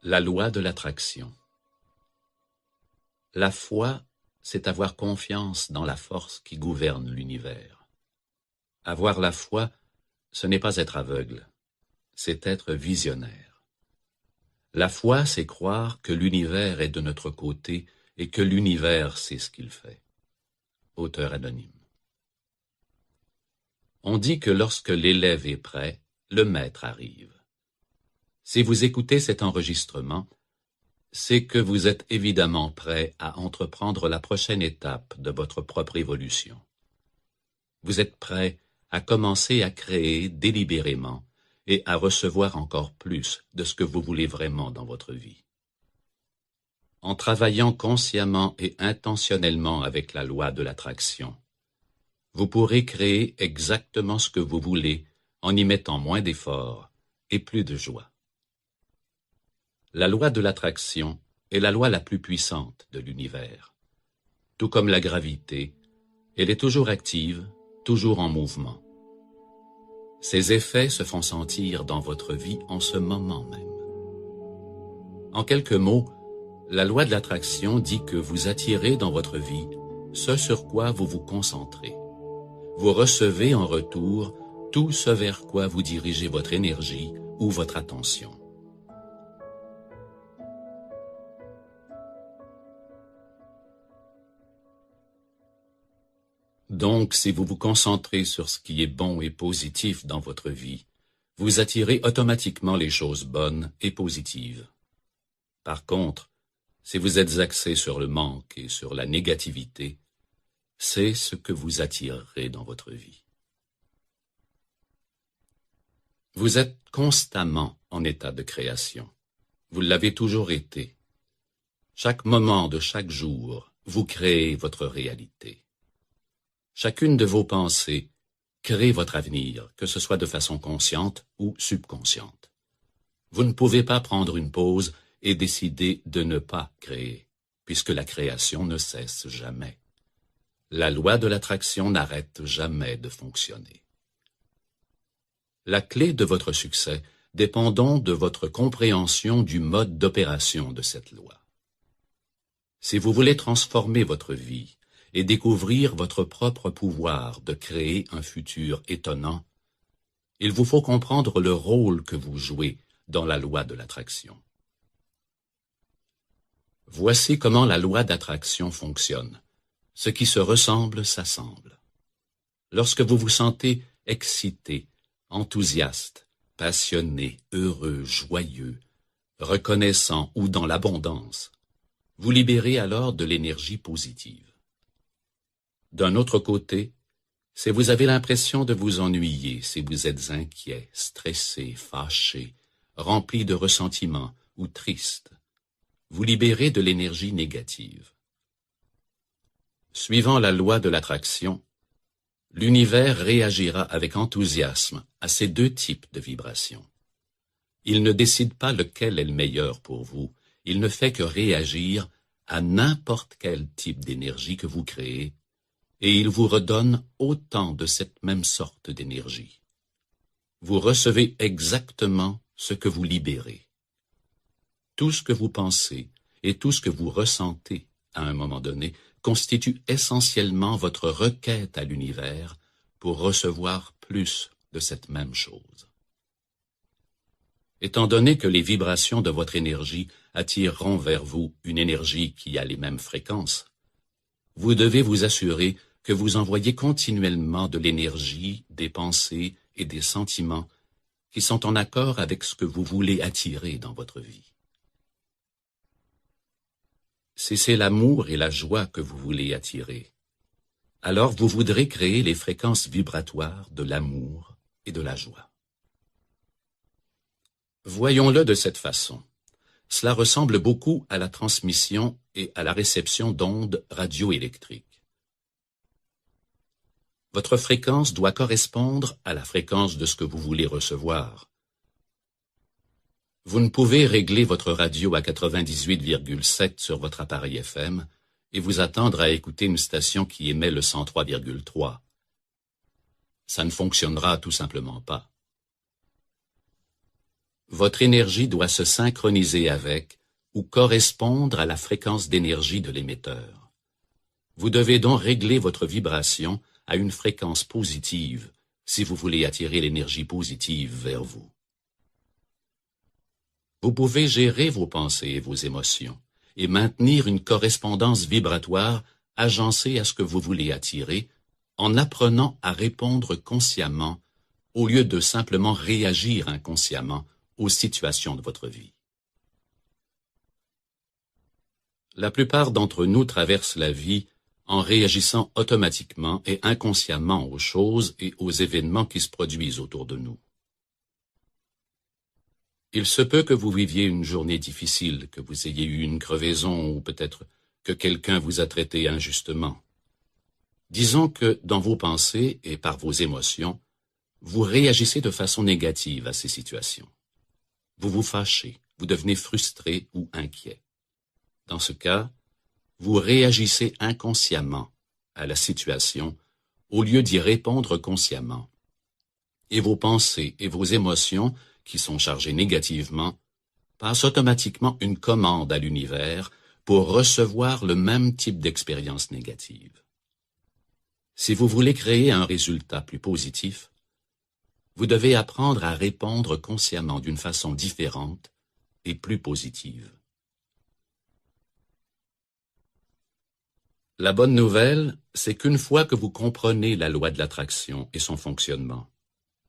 La loi de l'attraction. La foi, c'est avoir confiance dans la force qui gouverne l'univers. Avoir la foi, ce n'est pas être aveugle, c'est être visionnaire. La foi, c'est croire que l'univers est de notre côté et que l'univers sait ce qu'il fait. Auteur anonyme. On dit que lorsque l'élève est prêt, le maître arrive. Si vous écoutez cet enregistrement, c'est que vous êtes évidemment prêt à entreprendre la prochaine étape de votre propre évolution. Vous êtes prêt à commencer à créer délibérément et à recevoir encore plus de ce que vous voulez vraiment dans votre vie. En travaillant consciemment et intentionnellement avec la loi de l'attraction, vous pourrez créer exactement ce que vous voulez en y mettant moins d'efforts et plus de joie. La loi de l'attraction est la loi la plus puissante de l'univers. Tout comme la gravité, elle est toujours active, toujours en mouvement. Ses effets se font sentir dans votre vie en ce moment même. En quelques mots, la loi de l'attraction dit que vous attirez dans votre vie ce sur quoi vous vous concentrez. Vous recevez en retour tout ce vers quoi vous dirigez votre énergie ou votre attention. Donc, si vous vous concentrez sur ce qui est bon et positif dans votre vie, vous attirez automatiquement les choses bonnes et positives. Par contre, si vous êtes axé sur le manque et sur la négativité, c'est ce que vous attirerez dans votre vie. Vous êtes constamment en état de création. Vous l'avez toujours été. Chaque moment de chaque jour, vous créez votre réalité. Chacune de vos pensées crée votre avenir, que ce soit de façon consciente ou subconsciente. Vous ne pouvez pas prendre une pause et décider de ne pas créer, puisque la création ne cesse jamais. La loi de l'attraction n'arrête jamais de fonctionner. La clé de votre succès dépend donc de votre compréhension du mode d'opération de cette loi. Si vous voulez transformer votre vie et découvrir votre propre pouvoir de créer un futur étonnant, il vous faut comprendre le rôle que vous jouez dans la loi de l'attraction. Voici comment la loi d'attraction fonctionne. Ce qui se ressemble s'assemble. Lorsque vous vous sentez excité, enthousiaste, passionné, heureux, joyeux, reconnaissant ou dans l'abondance, vous libérez alors de l'énergie positive. D'un autre côté, si vous avez l'impression de vous ennuyer, si vous êtes inquiet, stressé, fâché, rempli de ressentiment ou triste, vous libérez de l'énergie négative. Suivant la loi de l'attraction, l'univers réagira avec enthousiasme à ces deux types de vibrations. Il ne décide pas lequel est le meilleur pour vous, il ne fait que réagir à n'importe quel type d'énergie que vous créez, et il vous redonne autant de cette même sorte d'énergie. Vous recevez exactement ce que vous libérez. Tout ce que vous pensez et tout ce que vous ressentez à un moment donné constitue essentiellement votre requête à l'univers pour recevoir plus de cette même chose. Étant donné que les vibrations de votre énergie attireront vers vous une énergie qui a les mêmes fréquences, vous devez vous assurer que vous envoyez continuellement de l'énergie, des pensées et des sentiments qui sont en accord avec ce que vous voulez attirer dans votre vie. Si c'est l'amour et la joie que vous voulez attirer, alors vous voudrez créer les fréquences vibratoires de l'amour et de la joie. Voyons-le de cette façon. Cela ressemble beaucoup à la transmission et à la réception d'ondes radioélectriques. Votre fréquence doit correspondre à la fréquence de ce que vous voulez recevoir. Vous ne pouvez régler votre radio à 98,7 sur votre appareil FM et vous attendre à écouter une station qui émet le 103,3. Ça ne fonctionnera tout simplement pas. votre énergie doit se synchroniser avec ou correspondre à la fréquence d'énergie de l'émetteur. Vous devez donc régler votre vibration à une fréquence positive si vous voulez attirer l'énergie positive vers vous. Vous pouvez gérer vos pensées et vos émotions et maintenir une correspondance vibratoire agencée à ce que vous voulez attirer en apprenant à répondre consciemment au lieu de simplement réagir inconsciemment aux situations de votre vie. La plupart d'entre nous traversent la vie en réagissant automatiquement et inconsciemment aux choses et aux événements qui se produisent autour de nous. Il se peut que vous viviez une journée difficile, que vous ayez eu une crevaison ou peut-être que quelqu'un vous a traité injustement. Disons que dans vos pensées et par vos émotions, vous réagissez de façon négative à ces situations. Vous vous fâchez, vous devenez frustré ou inquiet. Dans ce cas, vous réagissez inconsciemment à la situation au lieu d'y répondre consciemment. Et vos pensées et vos émotions, qui sont chargées négativement, passent automatiquement une commande à l'univers pour recevoir le même type d'expérience négative. Si vous voulez créer un résultat plus positif, vous devez apprendre à répondre consciemment d'une façon différente et plus positive. La bonne nouvelle, c'est qu'une fois que vous comprenez la loi de l'attraction et son fonctionnement,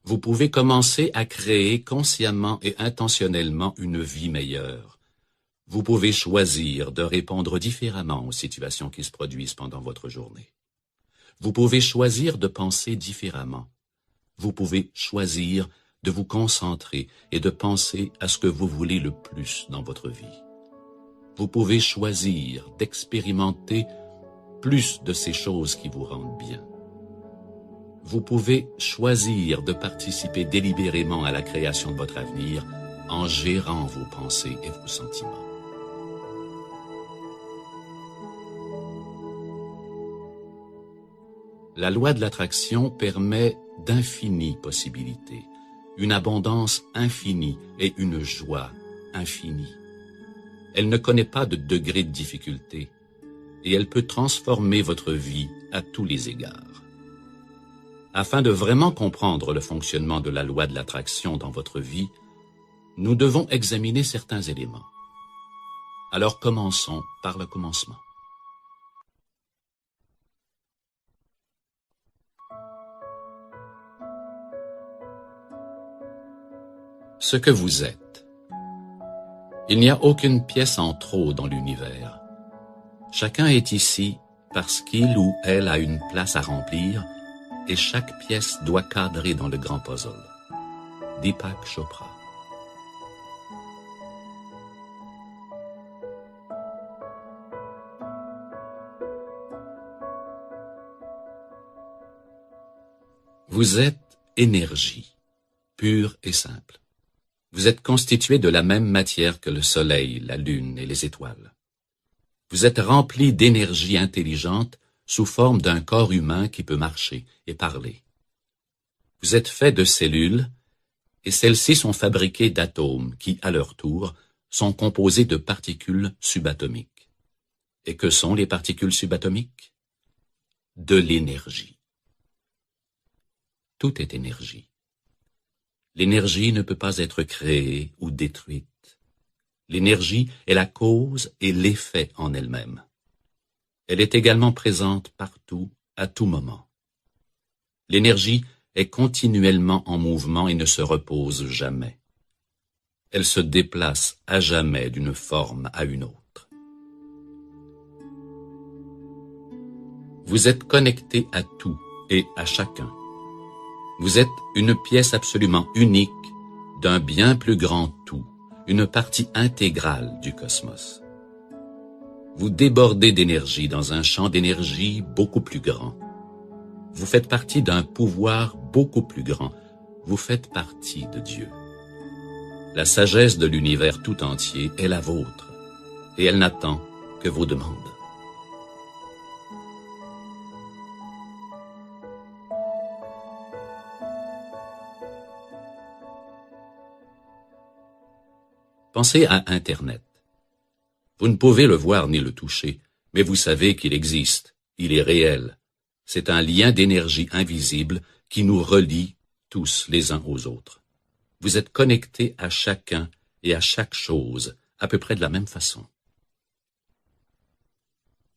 vous pouvez commencer à créer consciemment et intentionnellement une vie meilleure. Vous pouvez choisir de répondre différemment aux situations qui se produisent pendant votre journée. Vous pouvez choisir de penser différemment. Vous pouvez choisir de vous concentrer et de penser à ce que vous voulez le plus dans votre vie. Vous pouvez choisir d'expérimenter plus de ces choses qui vous rendent bien. Vous pouvez choisir de participer délibérément à la création de votre avenir en gérant vos pensées et vos sentiments. La loi de l'attraction permet d'infinies possibilités, une abondance infinie et une joie infinie. Elle ne connaît pas de degré de difficulté et elle peut transformer votre vie à tous les égards. Afin de vraiment comprendre le fonctionnement de la loi de l'attraction dans votre vie, nous devons examiner certains éléments. Alors commençons par le commencement. Ce que vous êtes. Il n'y a aucune pièce en trop dans l'univers. Chacun est ici parce qu'il ou elle a une place à remplir et chaque pièce doit cadrer dans le grand puzzle. Deepak Chopra. Vous êtes énergie, pure et simple. Vous êtes constitué de la même matière que le soleil, la lune et les étoiles. Vous êtes rempli d'énergie intelligente sous forme d'un corps humain qui peut marcher et parler. Vous êtes fait de cellules, et celles-ci sont fabriquées d'atomes qui, à leur tour, sont composés de particules subatomiques. Et que sont les particules subatomiques? De l'énergie. Tout est énergie. L'énergie ne peut pas être créée ou détruite. L'énergie est la cause et l'effet en elle-même. Elle est également présente partout, à tout moment. L'énergie est continuellement en mouvement et ne se repose jamais. Elle se déplace à jamais d'une forme à une autre. Vous êtes connecté à tout et à chacun. Vous êtes une pièce absolument unique d'un bien plus grand tout, une partie intégrale du cosmos. Vous débordez d'énergie dans un champ d'énergie beaucoup plus grand. Vous faites partie d'un pouvoir beaucoup plus grand. Vous faites partie de Dieu. La sagesse de l'univers tout entier est la vôtre, et elle n'attend que vos demandes. Pensez à Internet. Vous ne pouvez le voir ni le toucher, mais vous savez qu'il existe, il est réel. C'est un lien d'énergie invisible qui nous relie tous les uns aux autres. Vous êtes connectés à chacun et à chaque chose, à peu près de la même façon.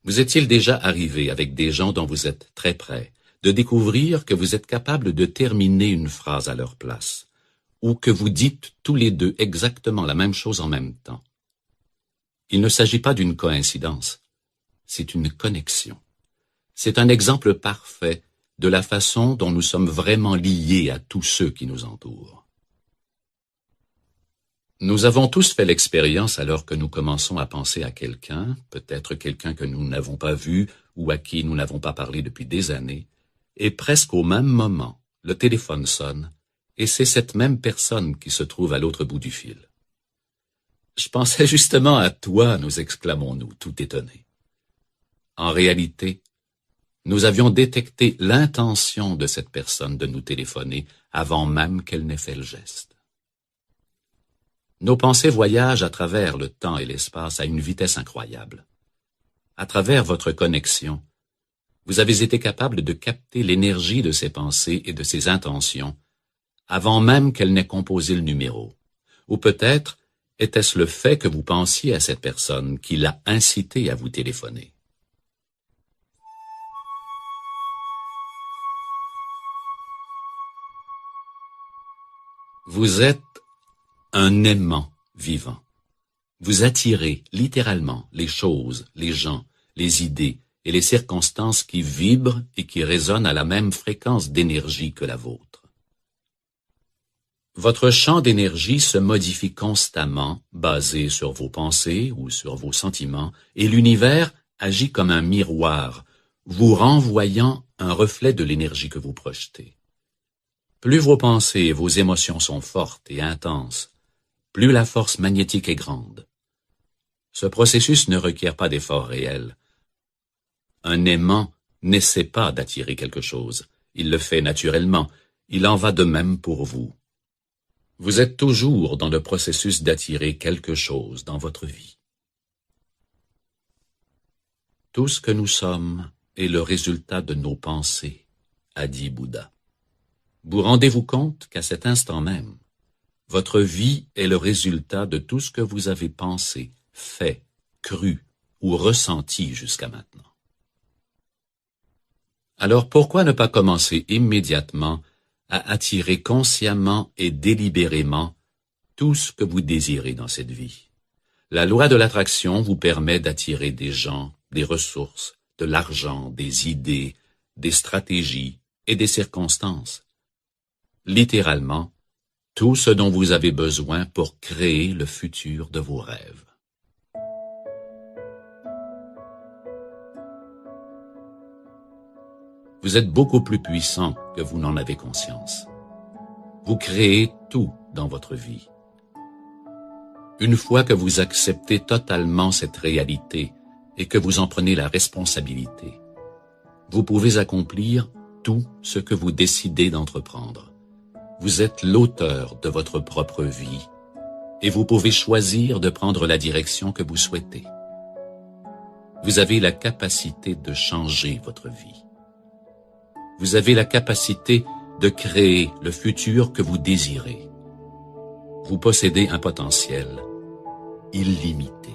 Vous est-il déjà arrivé avec des gens dont vous êtes très près, de découvrir que vous êtes capable de terminer une phrase à leur place, ou que vous dites tous les deux exactement la même chose en même temps? Il ne s'agit pas d'une coïncidence, c'est une connexion. C'est un exemple parfait de la façon dont nous sommes vraiment liés à tous ceux qui nous entourent. Nous avons tous fait l'expérience alors que nous commençons à penser à quelqu'un, peut-être quelqu'un que nous n'avons pas vu ou à qui nous n'avons pas parlé depuis des années, et presque au même moment, le téléphone sonne, et c'est cette même personne qui se trouve à l'autre bout du fil. « Je pensais justement à toi », nous exclamons-nous, tout étonnés. En réalité, nous avions détecté l'intention de cette personne de nous téléphoner avant même qu'elle n'ait fait le geste. Nos pensées voyagent à travers le temps et l'espace à une vitesse incroyable. À travers votre connexion, vous avez été capable de capter l'énergie de ces pensées et de ces intentions avant même qu'elle n'ait composé le numéro. Ou peut-être était-ce le fait que vous pensiez à cette personne qui l'a incité à vous téléphoner. Vous êtes un aimant vivant. Vous attirez littéralement les choses, les gens, les idées et les circonstances qui vibrent et qui résonnent à la même fréquence d'énergie que la vôtre. Votre champ d'énergie se modifie constamment, basé sur vos pensées ou sur vos sentiments, et l'univers agit comme un miroir, vous renvoyant un reflet de l'énergie que vous projetez. Plus vos pensées et vos émotions sont fortes et intenses, plus la force magnétique est grande. Ce processus ne requiert pas d'effort réel. Un aimant n'essaie pas d'attirer quelque chose, il le fait naturellement, il en va de même pour vous. Vous êtes toujours dans le processus d'attirer quelque chose dans votre vie. Tout ce que nous sommes est le résultat de nos pensées, a dit Bouddha. Vous rendez-vous compte qu'à cet instant même, votre vie est le résultat de tout ce que vous avez pensé, fait, cru ou ressenti jusqu'à maintenant. Alors pourquoi ne pas commencer immédiatement à attirer consciemment et délibérément tout ce que vous désirez dans cette vie? La loi de l'attraction vous permet d'attirer des gens, des ressources, de l'argent, des idées, des stratégies et des circonstances. Littéralement, tout ce dont vous avez besoin pour créer le futur de vos rêves. Vous êtes beaucoup plus puissant que vous n'en avez conscience. Vous créez tout dans votre vie. Une fois que vous acceptez totalement cette réalité et que vous en prenez la responsabilité, vous pouvez accomplir tout ce que vous décidez d'entreprendre. Vous êtes l'auteur de votre propre vie et vous pouvez choisir de prendre la direction que vous souhaitez. Vous avez la capacité de changer votre vie. Vous avez la capacité de créer le futur que vous désirez. Vous possédez un potentiel illimité.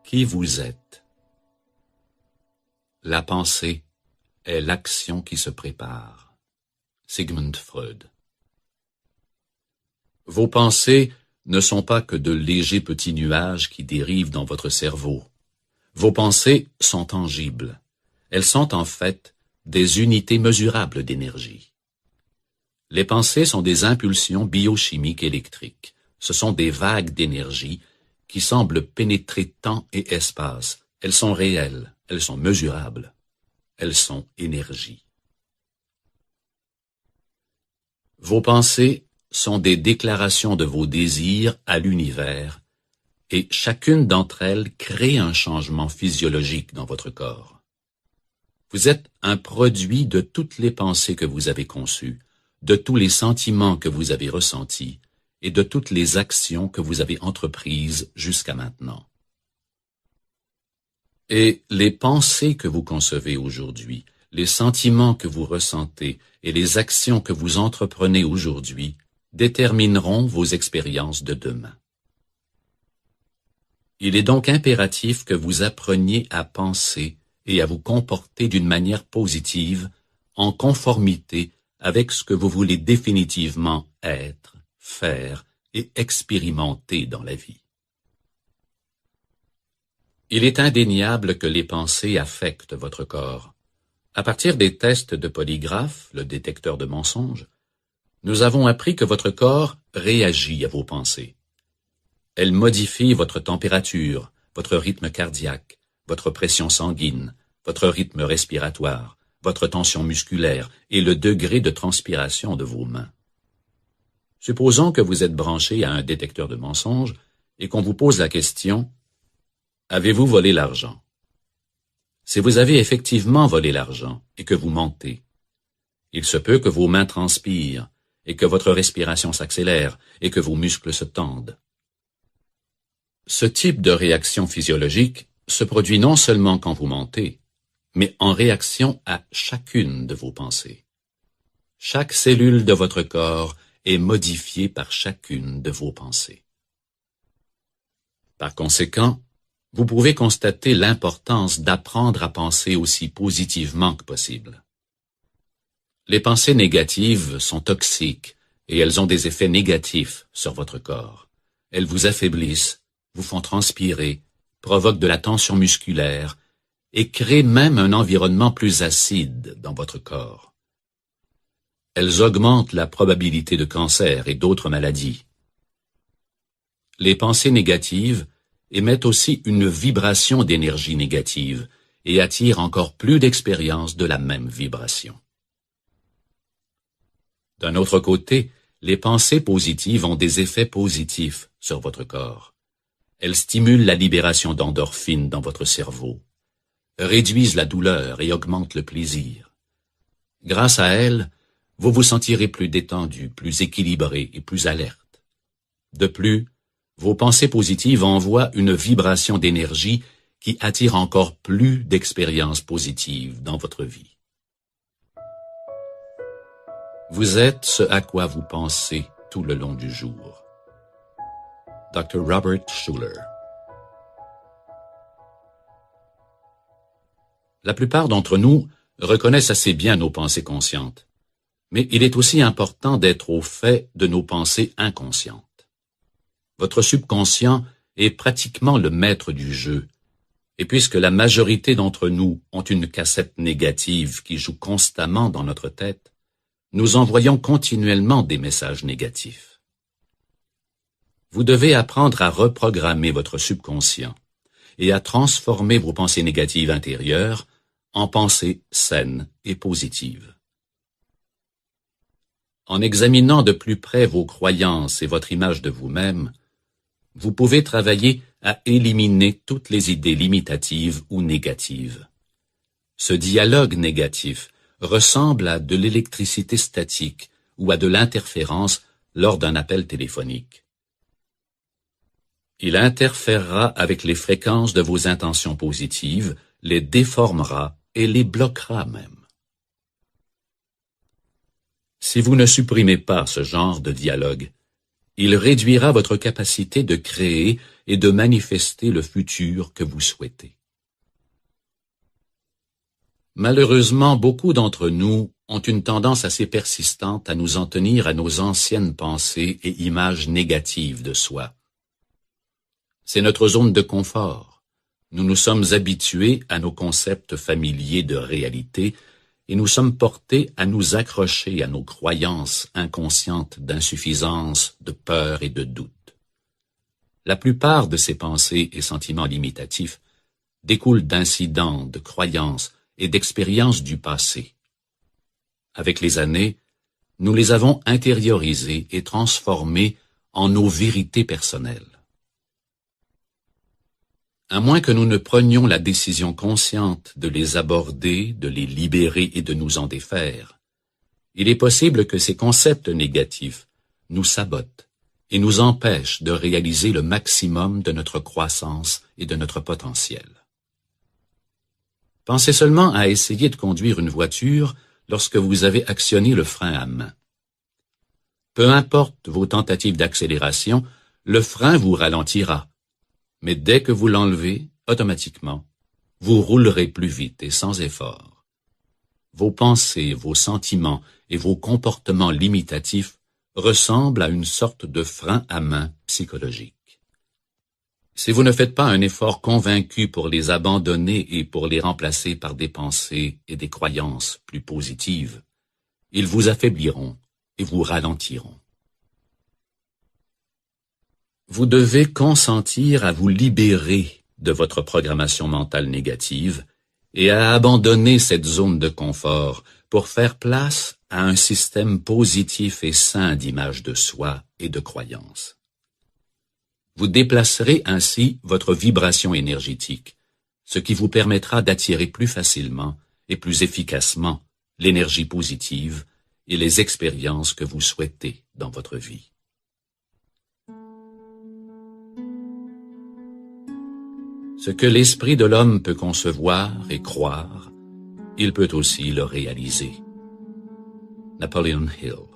Qui vous êtes? La pensée est l'action qui se prépare. Sigmund Freud. Vos pensées ne sont pas que de légers petits nuages qui dérivent dans votre cerveau. Vos pensées sont tangibles. Elles sont en fait des unités mesurables d'énergie. Les pensées sont des impulsions biochimiques électriques. Ce sont des vagues d'énergie qui semblent pénétrer temps et espace. Elles sont réelles, elles sont mesurables, elles sont énergie. Vos pensées sont des déclarations de vos désirs à l'univers et chacune d'entre elles crée un changement physiologique dans votre corps. Vous êtes un produit de toutes les pensées que vous avez conçues, de tous les sentiments que vous avez ressentis et de toutes les actions que vous avez entreprises jusqu'à maintenant. Et les pensées que vous concevez aujourd'hui, les sentiments que vous ressentez et les actions que vous entreprenez aujourd'hui détermineront vos expériences de demain. Il est donc impératif que vous appreniez à penser et à vous comporter d'une manière positive, en conformité avec ce que vous voulez définitivement être, faire et expérimenter dans la vie. Il est indéniable que les pensées affectent votre corps. À partir des tests de polygraphe, le détecteur de mensonges, nous avons appris que votre corps réagit à vos pensées. Elles modifient votre température, votre rythme cardiaque, votre pression sanguine, votre rythme respiratoire, votre tension musculaire et le degré de transpiration de vos mains. Supposons que vous êtes branché à un détecteur de mensonges et qu'on vous pose la question « Avez-vous volé l'argent ?» Si vous avez effectivement volé l'argent et que vous mentez, il se peut que vos mains transpirent et que votre respiration s'accélère et que vos muscles se tendent. Ce type de réaction physiologique se produit non seulement quand vous mentez, mais en réaction à chacune de vos pensées. Chaque cellule de votre corps est modifiée par chacune de vos pensées. Par conséquent, vous pouvez constater l'importance d'apprendre à penser aussi positivement que possible. Les pensées négatives sont toxiques et elles ont des effets négatifs sur votre corps. Elles vous affaiblissent, vous font transpirer, provoquent de la tension musculaire et créent même un environnement plus acide dans votre corps. Elles augmentent la probabilité de cancer et d'autres maladies. Les pensées négatives émettent aussi une vibration d'énergie négative et attirent encore plus d'expériences de la même vibration. D'un autre côté, les pensées positives ont des effets positifs sur votre corps. Elles stimulent la libération d'endorphines dans votre cerveau, réduisent la douleur et augmentent le plaisir. Grâce à elles, vous vous sentirez plus détendu, plus équilibré et plus alerte. De plus, vos pensées positives envoient une vibration d'énergie qui attire encore plus d'expériences positives dans votre vie. Vous êtes ce à quoi vous pensez tout le long du jour. Dr. Robert Schuller. La plupart d'entre nous reconnaissent assez bien nos pensées conscientes, mais il est aussi important d'être au fait de nos pensées inconscientes. Votre subconscient est pratiquement le maître du jeu, et puisque la majorité d'entre nous ont une cassette négative qui joue constamment dans notre tête, nous envoyons continuellement des messages négatifs. Vous devez apprendre à reprogrammer votre subconscient et à transformer vos pensées négatives intérieures en pensées saines et positives. En examinant de plus près vos croyances et votre image de vous-même, vous pouvez travailler à éliminer toutes les idées limitatives ou négatives. Ce dialogue négatif ressemble à de l'électricité statique ou à de l'interférence lors d'un appel téléphonique. Il interférera avec les fréquences de vos intentions positives, les déformera et les bloquera même. Si vous ne supprimez pas ce genre de dialogue, il réduira votre capacité de créer et de manifester le futur que vous souhaitez. Malheureusement, beaucoup d'entre nous ont une tendance assez persistante à nous en tenir à nos anciennes pensées et images négatives de soi. C'est notre zone de confort. Nous nous sommes habitués à nos concepts familiers de réalité et nous sommes portés à nous accrocher à nos croyances inconscientes d'insuffisance, de peur et de doute. La plupart de ces pensées et sentiments limitatifs découlent d'incidents, de croyances et d'expériences du passé. Avec les années, nous les avons intériorisés et transformés en nos vérités personnelles. À moins que nous ne prenions la décision consciente de les aborder, de les libérer et de nous en défaire, il est possible que ces concepts négatifs nous sabotent et nous empêchent de réaliser le maximum de notre croissance et de notre potentiel. Pensez seulement à essayer de conduire une voiture lorsque vous avez actionné le frein à main. Peu importe vos tentatives d'accélération, le frein vous ralentira. Mais dès que vous l'enlevez, automatiquement, vous roulerez plus vite et sans effort. Vos pensées, vos sentiments et vos comportements limitatifs ressemblent à une sorte de frein à main psychologique. Si vous ne faites pas un effort convaincu pour les abandonner et pour les remplacer par des pensées et des croyances plus positives, ils vous affaibliront et vous ralentiront. Vous devez consentir à vous libérer de votre programmation mentale négative et à abandonner cette zone de confort pour faire place à un système positif et sain d'image de soi et de croyances. Vous déplacerez ainsi votre vibration énergétique, ce qui vous permettra d'attirer plus facilement et plus efficacement l'énergie positive et les expériences que vous souhaitez dans votre vie. Ce que l'esprit de l'homme peut concevoir et croire, il peut aussi le réaliser. Napoleon Hill.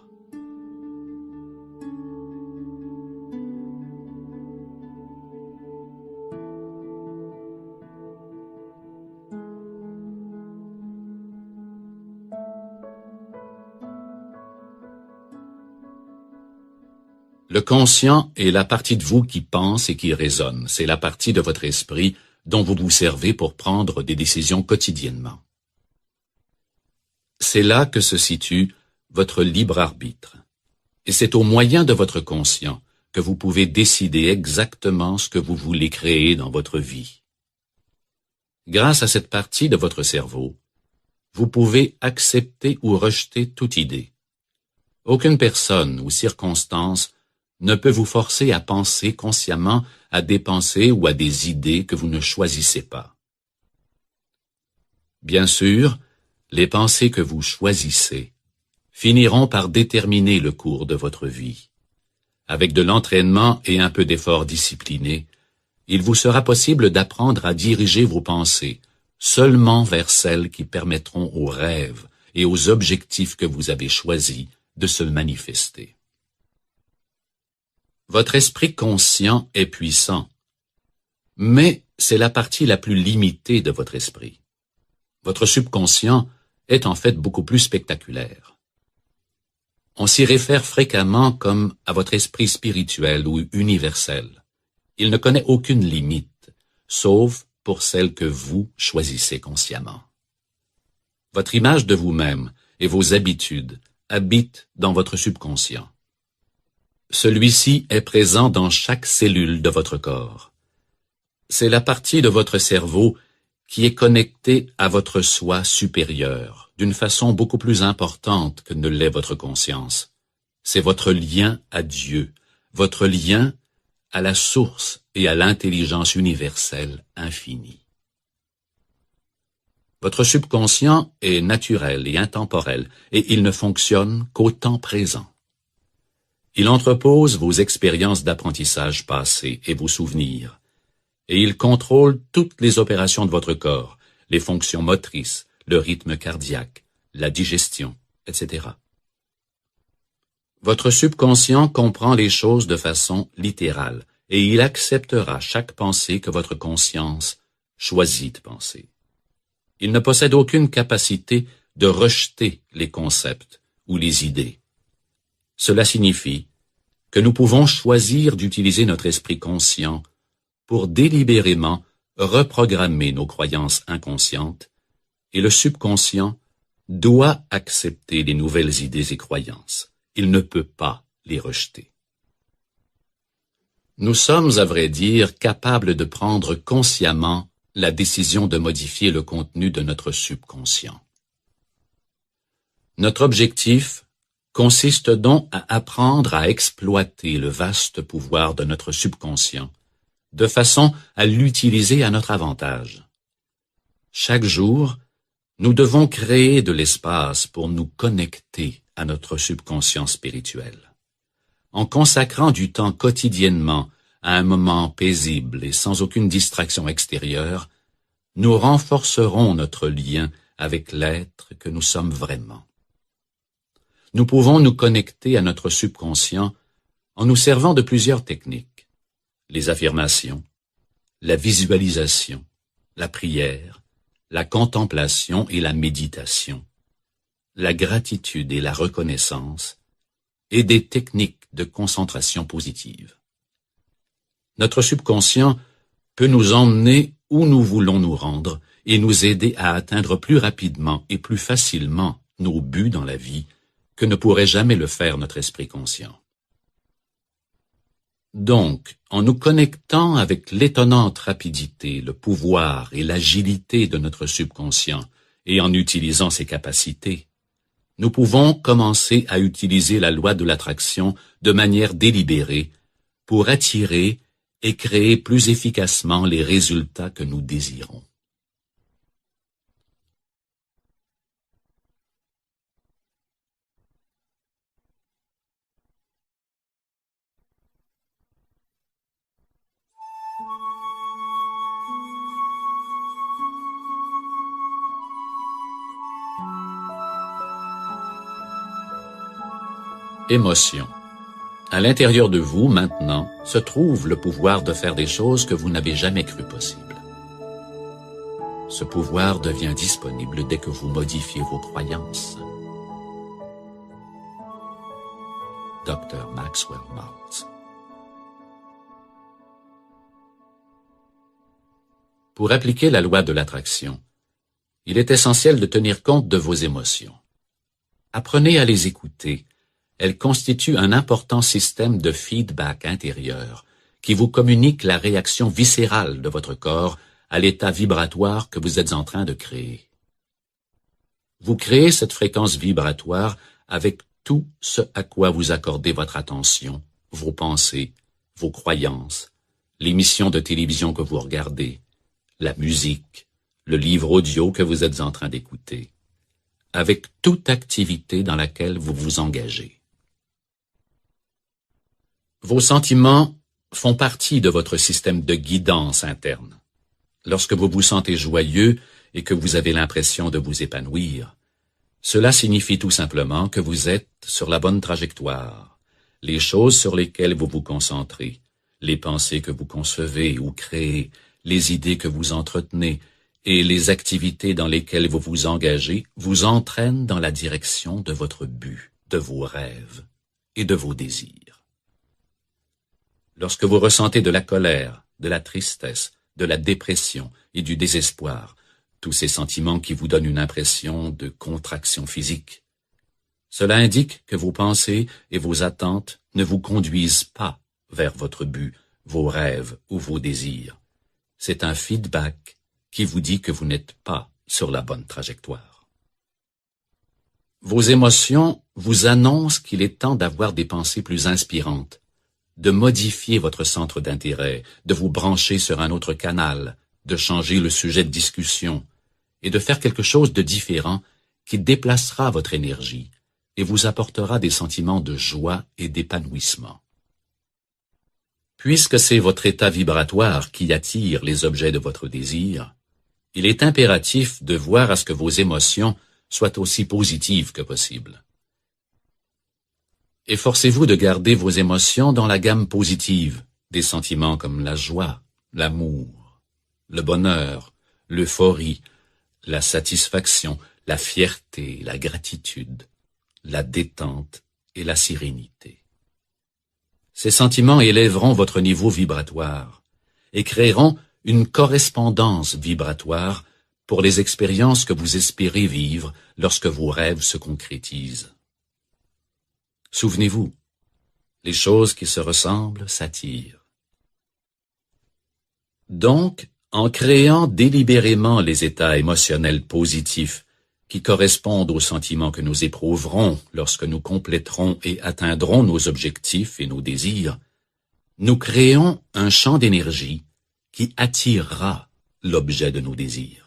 Le conscient est la partie de vous qui pense et qui raisonne. C'est la partie de votre esprit dont vous vous servez pour prendre des décisions quotidiennement. C'est là que se situe votre libre arbitre. Et c'est au moyen de votre conscient que vous pouvez décider exactement ce que vous voulez créer dans votre vie. Grâce à cette partie de votre cerveau, vous pouvez accepter ou rejeter toute idée. Aucune personne ou circonstance ne peut vous forcer à penser consciemment à des pensées ou à des idées que vous ne choisissez pas. Bien sûr, les pensées que vous choisissez finiront par déterminer le cours de votre vie. Avec de l'entraînement et un peu d'effort discipliné, il vous sera possible d'apprendre à diriger vos pensées seulement vers celles qui permettront aux rêves et aux objectifs que vous avez choisis de se manifester. Votre esprit conscient est puissant, mais c'est la partie la plus limitée de votre esprit. Votre subconscient est en fait beaucoup plus spectaculaire. On s'y réfère fréquemment comme à votre esprit spirituel ou universel. Il ne connaît aucune limite, sauf pour celle que vous choisissez consciemment. Votre image de vous-même et vos habitudes habitent dans votre subconscient. Celui-ci est présent dans chaque cellule de votre corps. C'est la partie de votre cerveau qui est connectée à votre soi supérieur, d'une façon beaucoup plus importante que ne l'est votre conscience. C'est votre lien à Dieu, votre lien à la source et à l'intelligence universelle infinie. Votre subconscient est naturel et intemporel, et il ne fonctionne qu'au temps présent. Il entrepose vos expériences d'apprentissage passées et vos souvenirs, et il contrôle toutes les opérations de votre corps, les fonctions motrices, le rythme cardiaque, la digestion, etc. Votre subconscient comprend les choses de façon littérale, et il acceptera chaque pensée que votre conscience choisit de penser. Il ne possède aucune capacité de rejeter les concepts ou les idées. Cela signifie que nous pouvons choisir d'utiliser notre esprit conscient pour délibérément reprogrammer nos croyances inconscientes, et le subconscient doit accepter les nouvelles idées et croyances. Il ne peut pas les rejeter. Nous sommes, à vrai dire, capables de prendre consciemment la décision de modifier le contenu de notre subconscient. Notre objectif consiste donc à apprendre à exploiter le vaste pouvoir de notre subconscient, de façon à l'utiliser à notre avantage. Chaque jour, nous devons créer de l'espace pour nous connecter à notre subconscient spirituel. En consacrant du temps quotidiennement à un moment paisible et sans aucune distraction extérieure, nous renforcerons notre lien avec l'être que nous sommes vraiment. Nous pouvons nous connecter à notre subconscient en nous servant de plusieurs techniques: les affirmations, la visualisation, la prière, la contemplation et la méditation, la gratitude et la reconnaissance, et des techniques de concentration positive. Notre subconscient peut nous emmener où nous voulons nous rendre et nous aider à atteindre plus rapidement et plus facilement nos buts dans la vie que ne pourrait jamais le faire notre esprit conscient. Donc, en nous connectant avec l'étonnante rapidité, le pouvoir et l'agilité de notre subconscient et en utilisant ses capacités, nous pouvons commencer à utiliser la loi de l'attraction de manière délibérée pour attirer et créer plus efficacement les résultats que nous désirons. Émotion. À l'intérieur de vous, maintenant, se trouve le pouvoir de faire des choses que vous n'avez jamais cru possibles. Ce pouvoir devient disponible dès que vous modifiez vos croyances. Dr. Maxwell Maltz. Pour appliquer la loi de l'attraction, il est essentiel de tenir compte de vos émotions. Apprenez à les écouter. Elles constituent un important système de feedback intérieur qui vous communique la réaction viscérale de votre corps à l'état vibratoire que vous êtes en train de créer. Vous créez cette fréquence vibratoire avec tout ce à quoi vous accordez votre attention, vos pensées, vos croyances, l'émission de télévision que vous regardez, la musique, le livre audio que vous êtes en train d'écouter, avec toute activité dans laquelle vous vous engagez. Vos sentiments font partie de votre système de guidance interne. Lorsque vous vous sentez joyeux et que vous avez l'impression de vous épanouir, cela signifie tout simplement que vous êtes sur la bonne trajectoire. Les choses sur lesquelles vous vous concentrez, les pensées que vous concevez ou créez, les idées que vous entretenez et les activités dans lesquelles vous vous engagez vous entraînent dans la direction de votre but, de vos rêves et de vos désirs. Lorsque vous ressentez de la colère, de la tristesse, de la dépression et du désespoir, tous ces sentiments qui vous donnent une impression de contraction physique, cela indique que vos pensées et vos attentes ne vous conduisent pas vers votre but, vos rêves ou vos désirs. C'est un feedback qui vous dit que vous n'êtes pas sur la bonne trajectoire. Vos émotions vous annoncent qu'il est temps d'avoir des pensées plus inspirantes, de modifier votre centre d'intérêt, de vous brancher sur un autre canal, de changer le sujet de discussion et de faire quelque chose de différent qui déplacera votre énergie et vous apportera des sentiments de joie et d'épanouissement. Puisque c'est votre état vibratoire qui attire les objets de votre désir, il est impératif de voir à ce que vos émotions soient aussi positives que possible. Efforcez-vous de garder vos émotions dans la gamme positive, des sentiments comme la joie, l'amour, le bonheur, l'euphorie, la satisfaction, la fierté, la gratitude, la détente et la sérénité. Ces sentiments élèveront votre niveau vibratoire et créeront une correspondance vibratoire pour les expériences que vous espérez vivre lorsque vos rêves se concrétisent. Souvenez-vous, les choses qui se ressemblent s'attirent. Donc, en créant délibérément les états émotionnels positifs qui correspondent aux sentiments que nous éprouverons lorsque nous compléterons et atteindrons nos objectifs et nos désirs, nous créons un champ d'énergie qui attirera l'objet de nos désirs.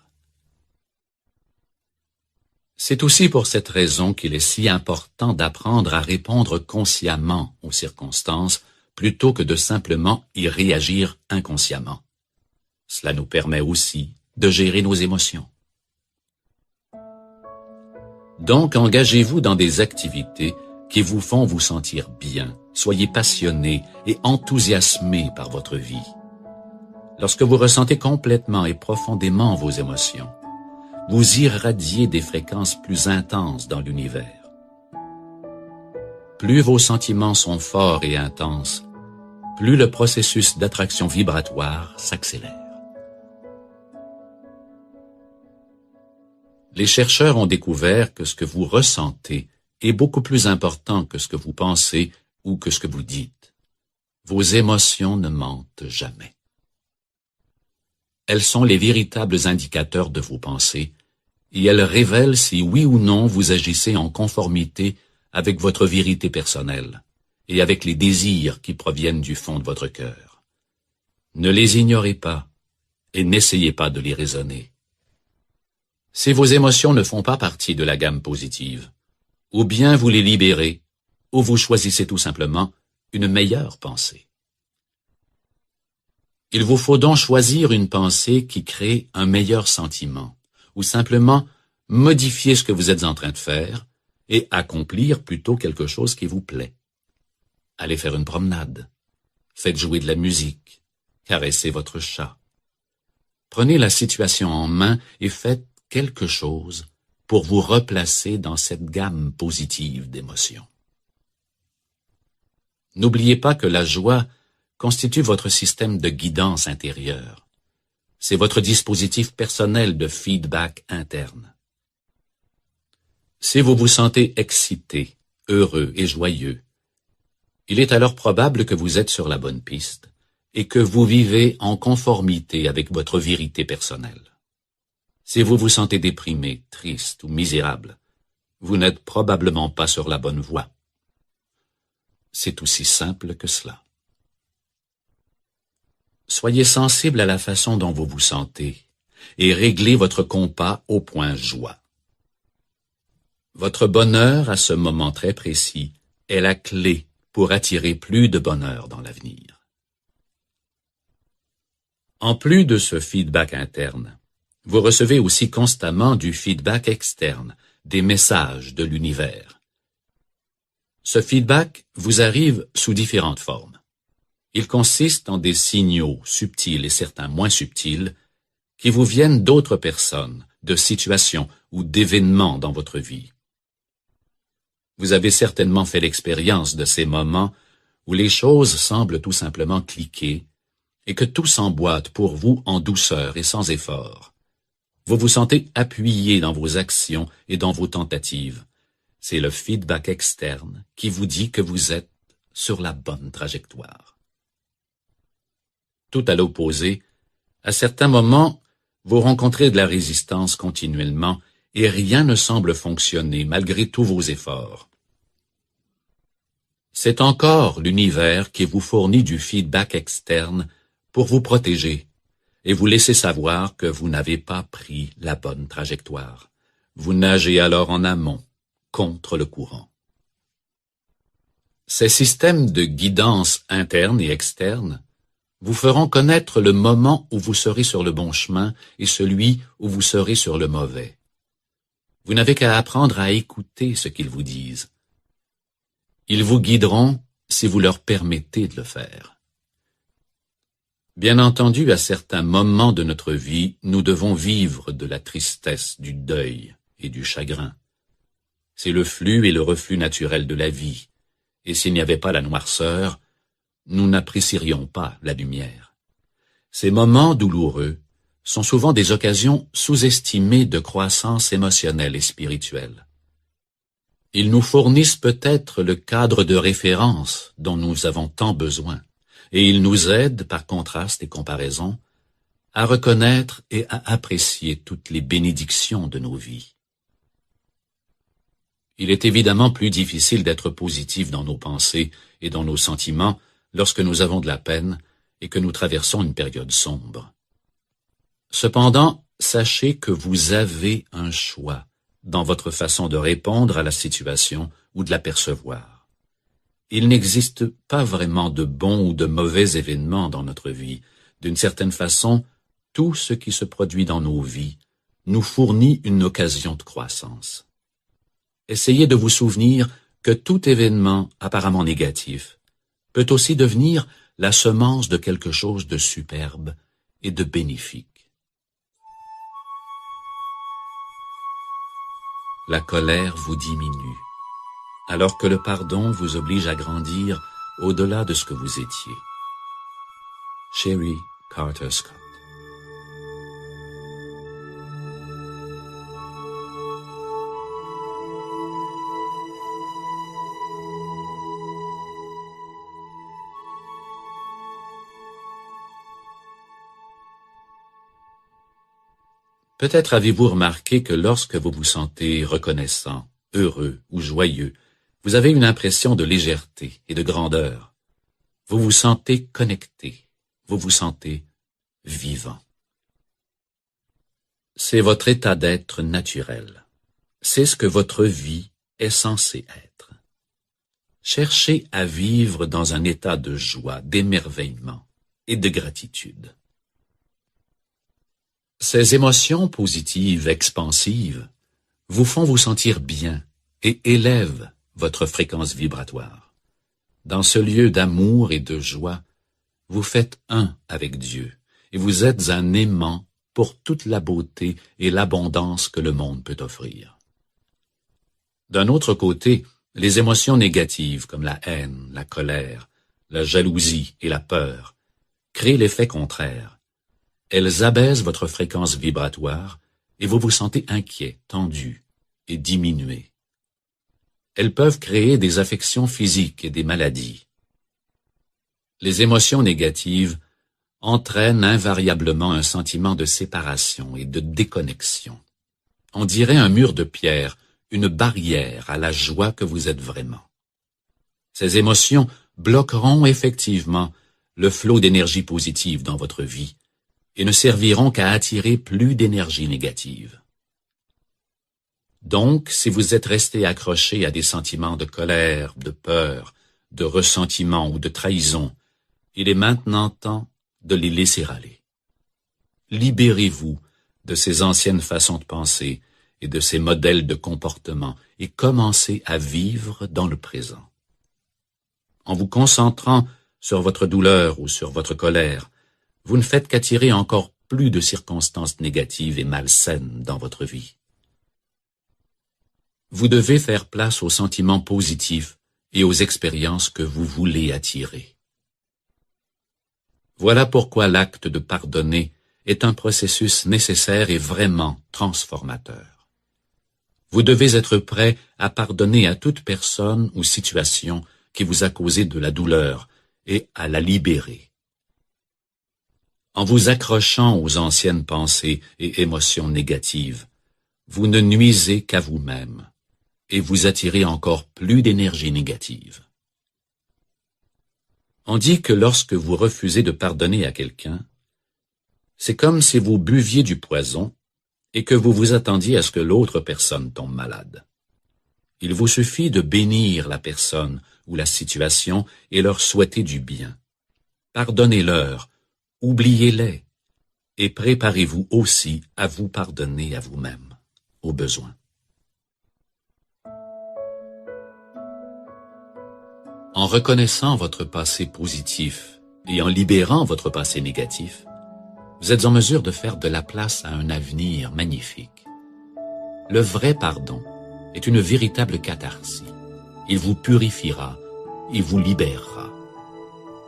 C'est aussi pour cette raison qu'il est si important d'apprendre à répondre consciemment aux circonstances plutôt que de simplement y réagir inconsciemment. Cela nous permet aussi de gérer nos émotions. Donc, engagez-vous dans des activités qui vous font vous sentir bien. Soyez passionné et enthousiasmé par votre vie. Lorsque vous ressentez complètement et profondément vos émotions, vous irradiez des fréquences plus intenses dans l'univers. Plus vos sentiments sont forts et intenses, plus le processus d'attraction vibratoire s'accélère. Les chercheurs ont découvert que ce que vous ressentez est beaucoup plus important que ce que vous pensez ou que ce que vous dites. Vos émotions ne mentent jamais. Elles sont les véritables indicateurs de vos pensées et elles révèlent si oui ou non vous agissez en conformité avec votre vérité personnelle et avec les désirs qui proviennent du fond de votre cœur. Ne les ignorez pas et n'essayez pas de les raisonner. Si vos émotions ne font pas partie de la gamme positive, ou bien vous les libérez, ou vous choisissez tout simplement une meilleure pensée. Il vous faut donc choisir une pensée qui crée un meilleur sentiment, ou simplement modifier ce que vous êtes en train de faire et accomplir plutôt quelque chose qui vous plaît. Allez faire une promenade, faites jouer de la musique, caressez votre chat. Prenez la situation en main et faites quelque chose pour vous replacer dans cette gamme positive d'émotions. N'oubliez pas que la joie constitue votre système de guidance intérieure. C'est votre dispositif personnel de feedback interne. Si vous vous sentez excité, heureux et joyeux, il est alors probable que vous êtes sur la bonne piste et que vous vivez en conformité avec votre vérité personnelle. Si vous vous sentez déprimé, triste ou misérable, vous n'êtes probablement pas sur la bonne voie. C'est aussi simple que cela. Soyez sensible à la façon dont vous vous sentez et réglez votre compas au point joie. Votre bonheur à ce moment très précis est la clé pour attirer plus de bonheur dans l'avenir. En plus de ce feedback interne, vous recevez aussi constamment du feedback externe, des messages de l'univers. Ce feedback vous arrive sous différentes formes. Il consiste en des signaux subtils et certains moins subtils qui vous viennent d'autres personnes, de situations ou d'événements dans votre vie. Vous avez certainement fait l'expérience de ces moments où les choses semblent tout simplement cliquer et que tout s'emboîte pour vous en douceur et sans effort. Vous vous sentez appuyé dans vos actions et dans vos tentatives. C'est le feedback externe qui vous dit que vous êtes sur la bonne trajectoire. Tout à l'opposé, à certains moments, vous rencontrez de la résistance continuellement et rien ne semble fonctionner malgré tous vos efforts. C'est encore l'univers qui vous fournit du feedback externe pour vous protéger et vous laisser savoir que vous n'avez pas pris la bonne trajectoire. Vous nagez alors en amont, contre le courant. Ces systèmes de guidance interne et externe vous feront connaître le moment où vous serez sur le bon chemin et celui où vous serez sur le mauvais. Vous n'avez qu'à apprendre à écouter ce qu'ils vous disent. Ils vous guideront si vous leur permettez de le faire. Bien entendu, à certains moments de notre vie, nous devons vivre de la tristesse, du deuil et du chagrin. C'est le flux et le reflux naturel de la vie, et s'il n'y avait pas la noirceur, nous n'apprécierions pas la lumière. Ces moments douloureux sont souvent des occasions sous-estimées de croissance émotionnelle et spirituelle. Ils nous fournissent peut-être le cadre de référence dont nous avons tant besoin, et ils nous aident, par contraste et comparaison, à reconnaître et à apprécier toutes les bénédictions de nos vies. Il est évidemment plus difficile d'être positif dans nos pensées et dans nos sentiments lorsque nous avons de la peine et que nous traversons une période sombre. Cependant, sachez que vous avez un choix dans votre façon de répondre à la situation ou de la percevoir. Il n'existe pas vraiment de bons ou de mauvais événements dans notre vie. D'une certaine façon, tout ce qui se produit dans nos vies nous fournit une occasion de croissance. Essayez de vous souvenir que tout événement apparemment négatif peut aussi devenir la semence de quelque chose de superbe et de bénéfique. La colère vous diminue, alors que le pardon vous oblige à grandir au-delà de ce que vous étiez. Sherry Carter Scott. Peut-être avez-vous remarqué que lorsque vous vous sentez reconnaissant, heureux ou joyeux, vous avez une impression de légèreté et de grandeur. Vous vous sentez connecté, vous vous sentez vivant. C'est votre état d'être naturel. C'est ce que votre vie est censée être. Cherchez à vivre dans un état de joie, d'émerveillement et de gratitude. Ces émotions positives, expansives, vous font vous sentir bien et élèvent votre fréquence vibratoire. Dans ce lieu d'amour et de joie, vous faites un avec Dieu et vous êtes un aimant pour toute la beauté et l'abondance que le monde peut offrir. D'un autre côté, les émotions négatives comme la haine, la colère, la jalousie et la peur créent l'effet contraire. Elles abaissent votre fréquence vibratoire et vous vous sentez inquiet, tendu et diminué. Elles peuvent créer des affections physiques et des maladies. Les émotions négatives entraînent invariablement un sentiment de séparation et de déconnexion. On dirait un mur de pierre, une barrière à la joie que vous êtes vraiment. Ces émotions bloqueront effectivement le flot d'énergie positive dans votre vie et ne serviront qu'à attirer plus d'énergie négative. Donc, si vous êtes resté accroché à des sentiments de colère, de peur, de ressentiment ou de trahison, il est maintenant temps de les laisser aller. Libérez-vous de ces anciennes façons de penser et de ces modèles de comportement et commencez à vivre dans le présent. En vous concentrant sur votre douleur ou sur votre colère, vous ne faites qu'attirer encore plus de circonstances négatives et malsaines dans votre vie. Vous devez faire place aux sentiments positifs et aux expériences que vous voulez attirer. Voilà pourquoi l'acte de pardonner est un processus nécessaire et vraiment transformateur. Vous devez être prêt à pardonner à toute personne ou situation qui vous a causé de la douleur et à la libérer. En vous accrochant aux anciennes pensées et émotions négatives, vous ne nuisez qu'à vous-même et vous attirez encore plus d'énergie négative. On dit que lorsque vous refusez de pardonner à quelqu'un, c'est comme si vous buviez du poison et que vous vous attendiez à ce que l'autre personne tombe malade. Il vous suffit de bénir la personne ou la situation et leur souhaiter du bien. Pardonnez-leur, oubliez-les et préparez-vous aussi à vous pardonner à vous-même, au besoin. En reconnaissant votre passé positif et en libérant votre passé négatif, vous êtes en mesure de faire de la place à un avenir magnifique. Le vrai pardon est une véritable catharsis. Il vous purifiera et vous libérera.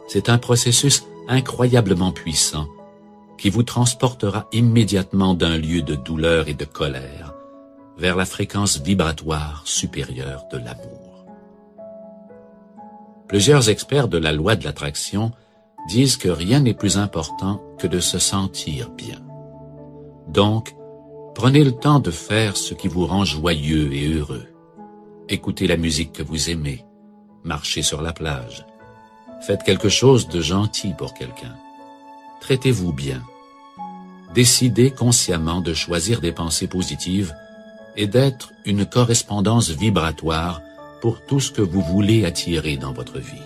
C'est un processus incroyablement puissant qui vous transportera immédiatement d'un lieu de douleur et de colère vers la fréquence vibratoire supérieure de l'amour. Plusieurs experts de la loi de l'attraction disent que rien n'est plus important que de se sentir bien. Donc, prenez le temps de faire ce qui vous rend joyeux et heureux. Écoutez la musique que vous aimez, marchez sur la plage, faites quelque chose de gentil pour quelqu'un. Traitez-vous bien. Décidez consciemment de choisir des pensées positives et d'être une correspondance vibratoire pour tout ce que vous voulez attirer dans votre vie.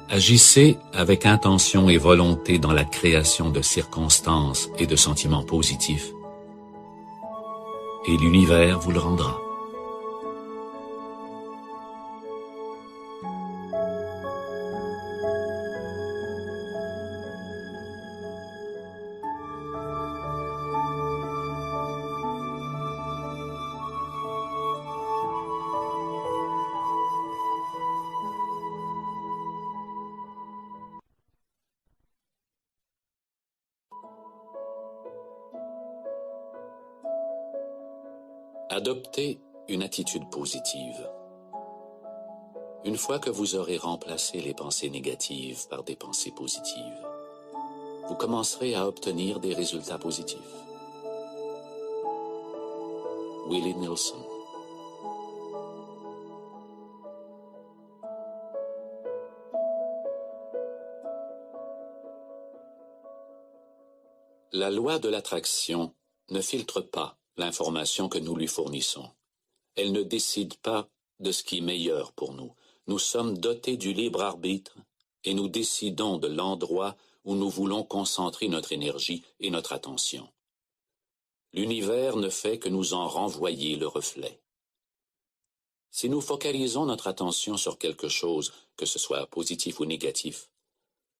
Agissez avec intention et volonté dans la création de circonstances et de sentiments positifs, et l'univers vous le rendra. Adoptez une attitude positive. Une fois que vous aurez remplacé les pensées négatives par des pensées positives, vous commencerez à obtenir des résultats positifs. Willie Nelson. La loi de l'attraction ne filtre pas l'information que nous lui fournissons. Elle ne décide pas de ce qui est meilleur pour nous. Nous sommes dotés du libre arbitre et nous décidons de l'endroit où nous voulons concentrer notre énergie et notre attention. L'univers ne fait que nous en renvoyer le reflet. Si nous focalisons notre attention sur quelque chose, que ce soit positif ou négatif,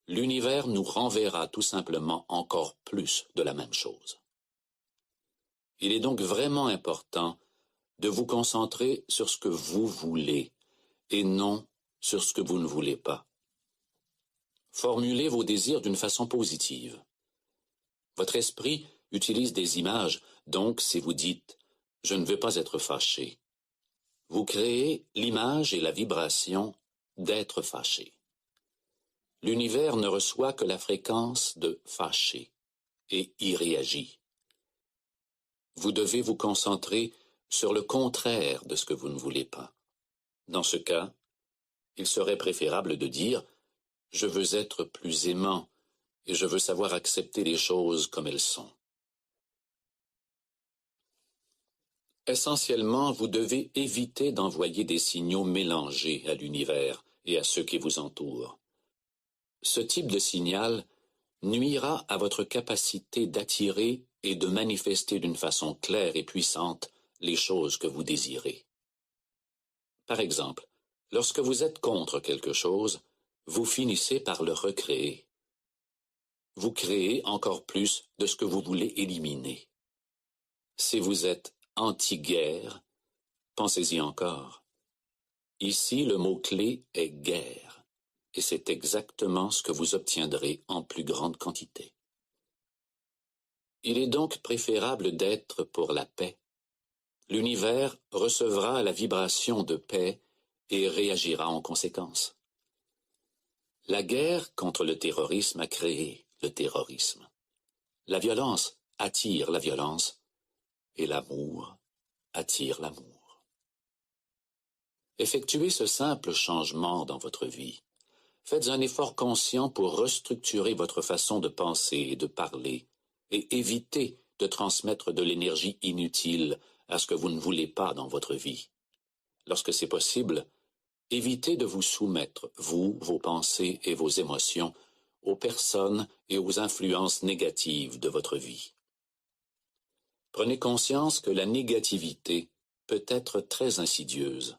l'univers nous renverra tout simplement encore plus de la même chose. Il est donc vraiment important de vous concentrer sur ce que vous voulez et non sur ce que vous ne voulez pas. Formulez vos désirs d'une façon positive. Votre esprit utilise des images, donc si vous dites « je ne veux pas être fâché », vous créez l'image et la vibration d'être fâché. L'univers ne reçoit que la fréquence de fâché et y réagit. Vous devez vous concentrer sur le contraire de ce que vous ne voulez pas. Dans ce cas, il serait préférable de dire « je veux être plus aimant et je veux savoir accepter les choses comme elles sont ». Essentiellement, vous devez éviter d'envoyer des signaux mélangés à l'univers et à ceux qui vous entourent. Ce type de signal nuira à votre capacité d'attirer et de manifester d'une façon claire et puissante les choses que vous désirez. Par exemple, lorsque vous êtes contre quelque chose, vous finissez par le recréer. Vous créez encore plus de ce que vous voulez éliminer. Si vous êtes anti-guerre, pensez-y encore. Ici, le mot-clé est guerre, et c'est exactement ce que vous obtiendrez en plus grande quantité. Il est donc préférable d'être pour la paix. L'univers recevra la vibration de paix et réagira en conséquence. La guerre contre le terrorisme a créé le terrorisme. La violence attire la violence et l'amour attire l'amour. Effectuez ce simple changement dans votre vie. Faites un effort conscient pour restructurer votre façon de penser et de parler et évitez de transmettre de l'énergie inutile à ce que vous ne voulez pas dans votre vie. Lorsque c'est possible, évitez de vous soumettre, vous, vos pensées et vos émotions, aux personnes et aux influences négatives de votre vie. Prenez conscience que la négativité peut être très insidieuse.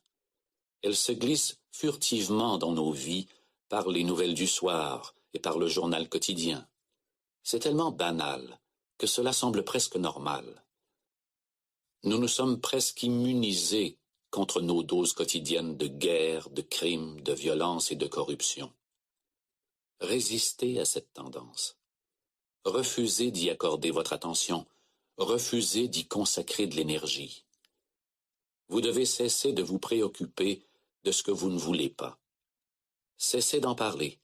Elle se glisse furtivement dans nos vies par les nouvelles du soir et par le journal quotidien. C'est tellement banal que cela semble presque normal. Nous nous sommes presque immunisés contre nos doses quotidiennes de guerre, de crimes, de violence et de corruption. Résistez à cette tendance. refusez d'y accorder votre attention, refusez d'y consacrer de l'énergie. Vous devez cesser de vous préoccuper de ce que vous ne voulez pas. Cessez d'en parler,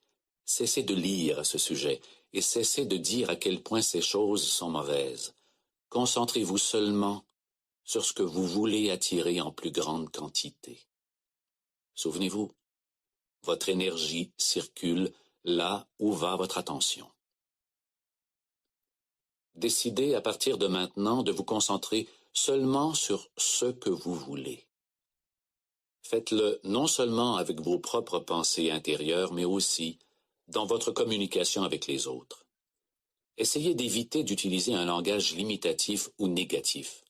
cessez de lire à ce sujet et cessez de dire à quel point ces choses sont mauvaises. Concentrez-vous seulement sur ce que vous voulez attirer en plus grande quantité. Souvenez-vous, votre énergie circule là où va votre attention. Décidez à partir de maintenant de vous concentrer seulement sur ce que vous voulez. Faites-le non seulement avec vos propres pensées intérieures, mais aussi dans votre communication avec les autres. Essayez d'éviter d'utiliser un langage limitatif ou négatif.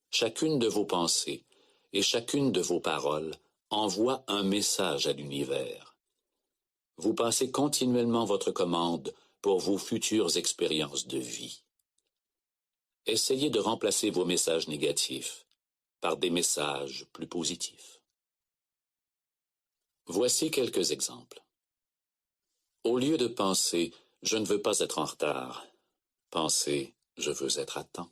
Chacune de vos pensées et chacune de vos paroles envoie un message à l'univers. Vous passez continuellement votre commande pour vos futures expériences de vie. Essayez de remplacer vos messages négatifs par des messages plus positifs. Voici quelques exemples. Au lieu de penser « je ne veux pas être en retard », pensez « je veux être à temps ».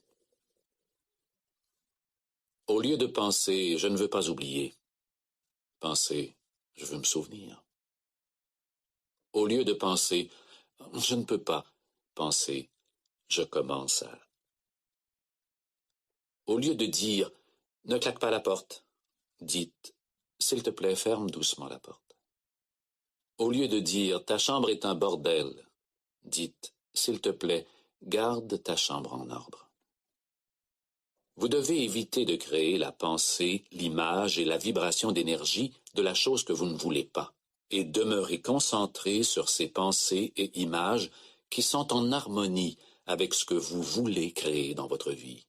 Au lieu de penser « je ne veux pas oublier », pensez « je veux me souvenir ». Au lieu de penser « je ne peux pas », pensez « je commence à ». Au lieu de dire « ne claque pas la porte », dites « s'il te plaît, ferme doucement la porte ». Au lieu de dire « ta chambre est un bordel », dites « s'il te plaît, garde ta chambre en ordre ». Vous devez éviter de créer la pensée, l'image et la vibration d'énergie de la chose que vous ne voulez pas, et demeurer concentré sur ces pensées et images qui sont en harmonie avec ce que vous voulez créer dans votre vie.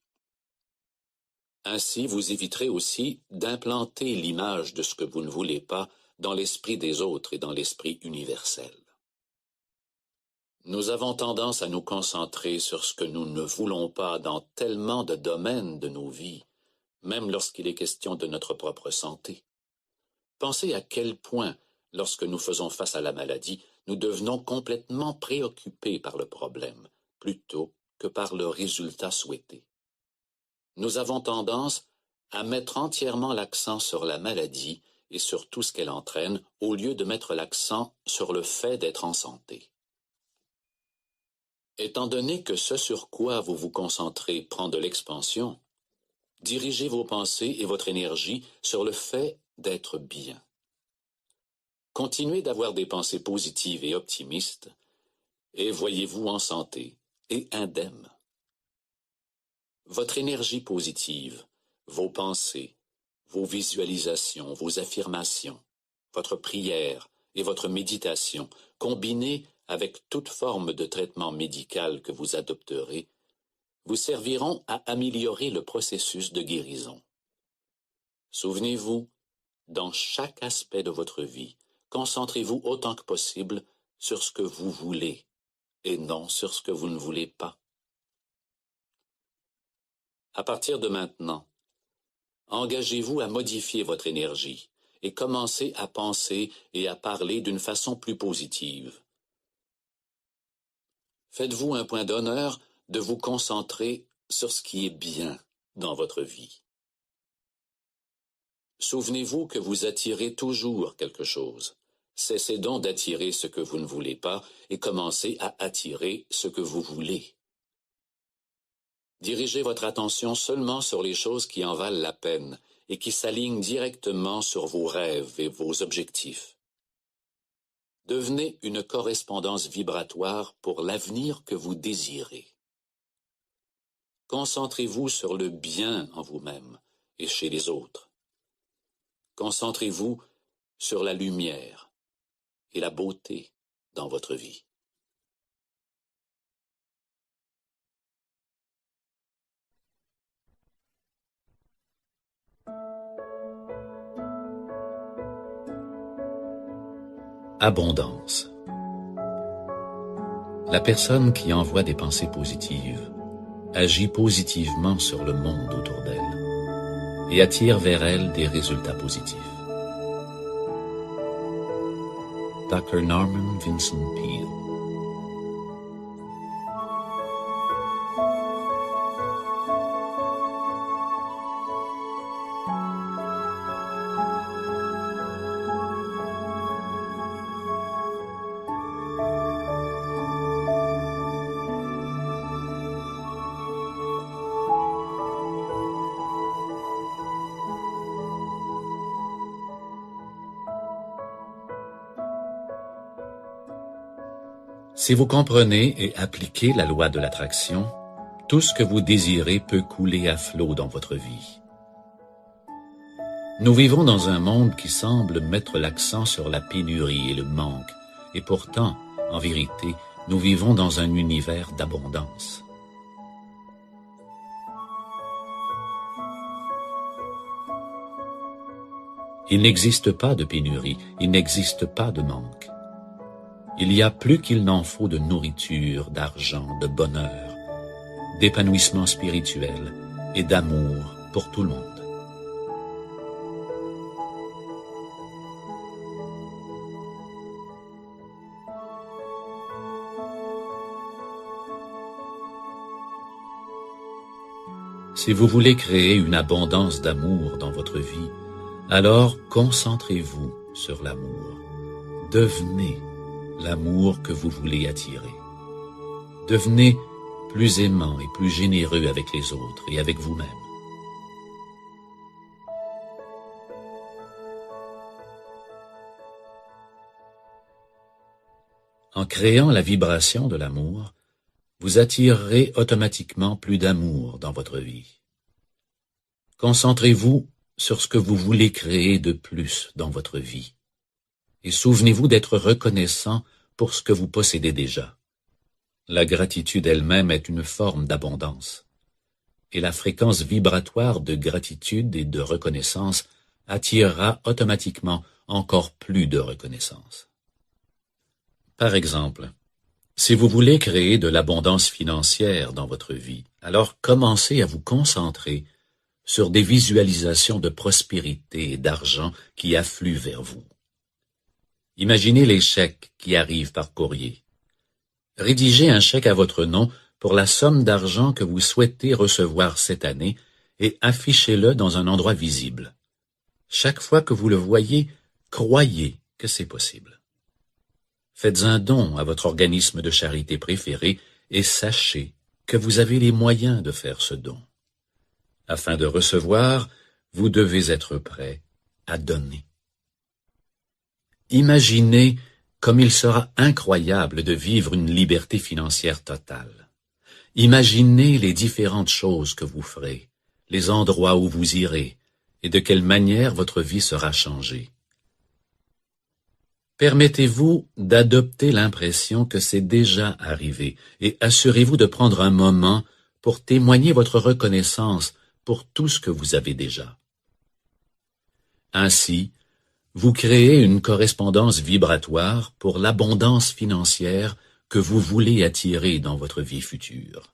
Ainsi, vous éviterez aussi d'implanter l'image de ce que vous ne voulez pas dans l'esprit des autres et dans l'esprit universel. Nous avons tendance à nous concentrer sur ce que nous ne voulons pas dans tellement de domaines de nos vies, même lorsqu'il est question de notre propre santé. Pensez à quel point, lorsque nous faisons face à la maladie, nous devenons complètement préoccupés par le problème, plutôt que par le résultat souhaité. Nous avons tendance à mettre entièrement l'accent sur la maladie et sur tout ce qu'elle entraîne, au lieu de mettre l'accent sur le fait d'être en santé. Étant donné que ce sur quoi vous vous concentrez prend de l'expansion, dirigez vos pensées et votre énergie sur le fait d'être bien. Continuez d'avoir des pensées positives et optimistes, et voyez-vous en santé et indemne. Votre énergie positive, vos pensées, vos visualisations, vos affirmations, votre prière et votre méditation, combinées avec toute forme de traitement médical que vous adopterez, vous serviront à améliorer le processus de guérison. Souvenez-vous, dans chaque aspect de votre vie, concentrez-vous autant que possible sur ce que vous voulez et non sur ce que vous ne voulez pas. À partir de maintenant, engagez-vous à modifier votre énergie et commencez à penser et à parler d'une façon plus positive. Faites-vous un point d'honneur de vous concentrer sur ce qui est bien dans votre vie. Souvenez-vous que vous attirez toujours quelque chose. Cessez donc d'attirer ce que vous ne voulez pas et commencez à attirer ce que vous voulez. Dirigez votre attention seulement sur les choses qui en valent la peine et qui s'alignent directement sur vos rêves et vos objectifs. Devenez une correspondance vibratoire pour l'avenir que vous désirez. Concentrez-vous sur le bien en vous-même et chez les autres. Concentrez-vous sur la lumière et la beauté dans votre vie. Abondance. La personne qui envoie des pensées positives agit positivement sur le monde autour d'elle et attire vers elle des résultats positifs. Dr. Norman Vincent Peale. Si vous comprenez et appliquez la loi de l'attraction, tout ce que vous désirez peut couler à flot dans votre vie. Nous vivons dans un monde qui semble mettre l'accent sur la pénurie et le manque, et pourtant, en vérité, nous vivons dans un univers d'abondance. Il n'existe pas de pénurie, il n'existe pas de manque. Il y a plus qu'il n'en faut de nourriture, d'argent, de bonheur, d'épanouissement spirituel et d'amour pour tout le monde. Si vous voulez créer une abondance d'amour dans votre vie, alors concentrez-vous sur l'amour. Devenez l'amour que vous voulez attirer. Devenez plus aimant et plus généreux avec les autres et avec vous-même. En créant la vibration de l'amour, vous attirerez automatiquement plus d'amour dans votre vie. Concentrez-vous sur ce que vous voulez créer de plus dans votre vie. Et souvenez-vous d'être reconnaissant pour ce que vous possédez déjà. La gratitude elle-même est une forme d'abondance. Et la fréquence vibratoire de gratitude et de reconnaissance attirera automatiquement encore plus de reconnaissance. Par exemple, si vous voulez créer de l'abondance financière dans votre vie, alors commencez à vous concentrer sur des visualisations de prospérité et d'argent qui affluent vers vous. Imaginez les chèques qui arrivent par courrier. Rédigez un chèque à votre nom pour la somme d'argent que vous souhaitez recevoir cette année et affichez-le dans un endroit visible. Chaque fois que vous le voyez, croyez que c'est possible. Faites un don à votre organisme de charité préféré et sachez que vous avez les moyens de faire ce don. Afin de recevoir, vous devez être prêt à donner. Imaginez comme il sera incroyable de vivre une liberté financière totale. Imaginez les différentes choses que vous ferez, les endroits où vous irez, et de quelle manière votre vie sera changée. Permettez-vous d'adopter l'impression que c'est déjà arrivé et assurez-vous de prendre un moment pour témoigner votre reconnaissance pour tout ce que vous avez déjà. Ainsi, vous créez une correspondance vibratoire pour l'abondance financière que vous voulez attirer dans votre vie future.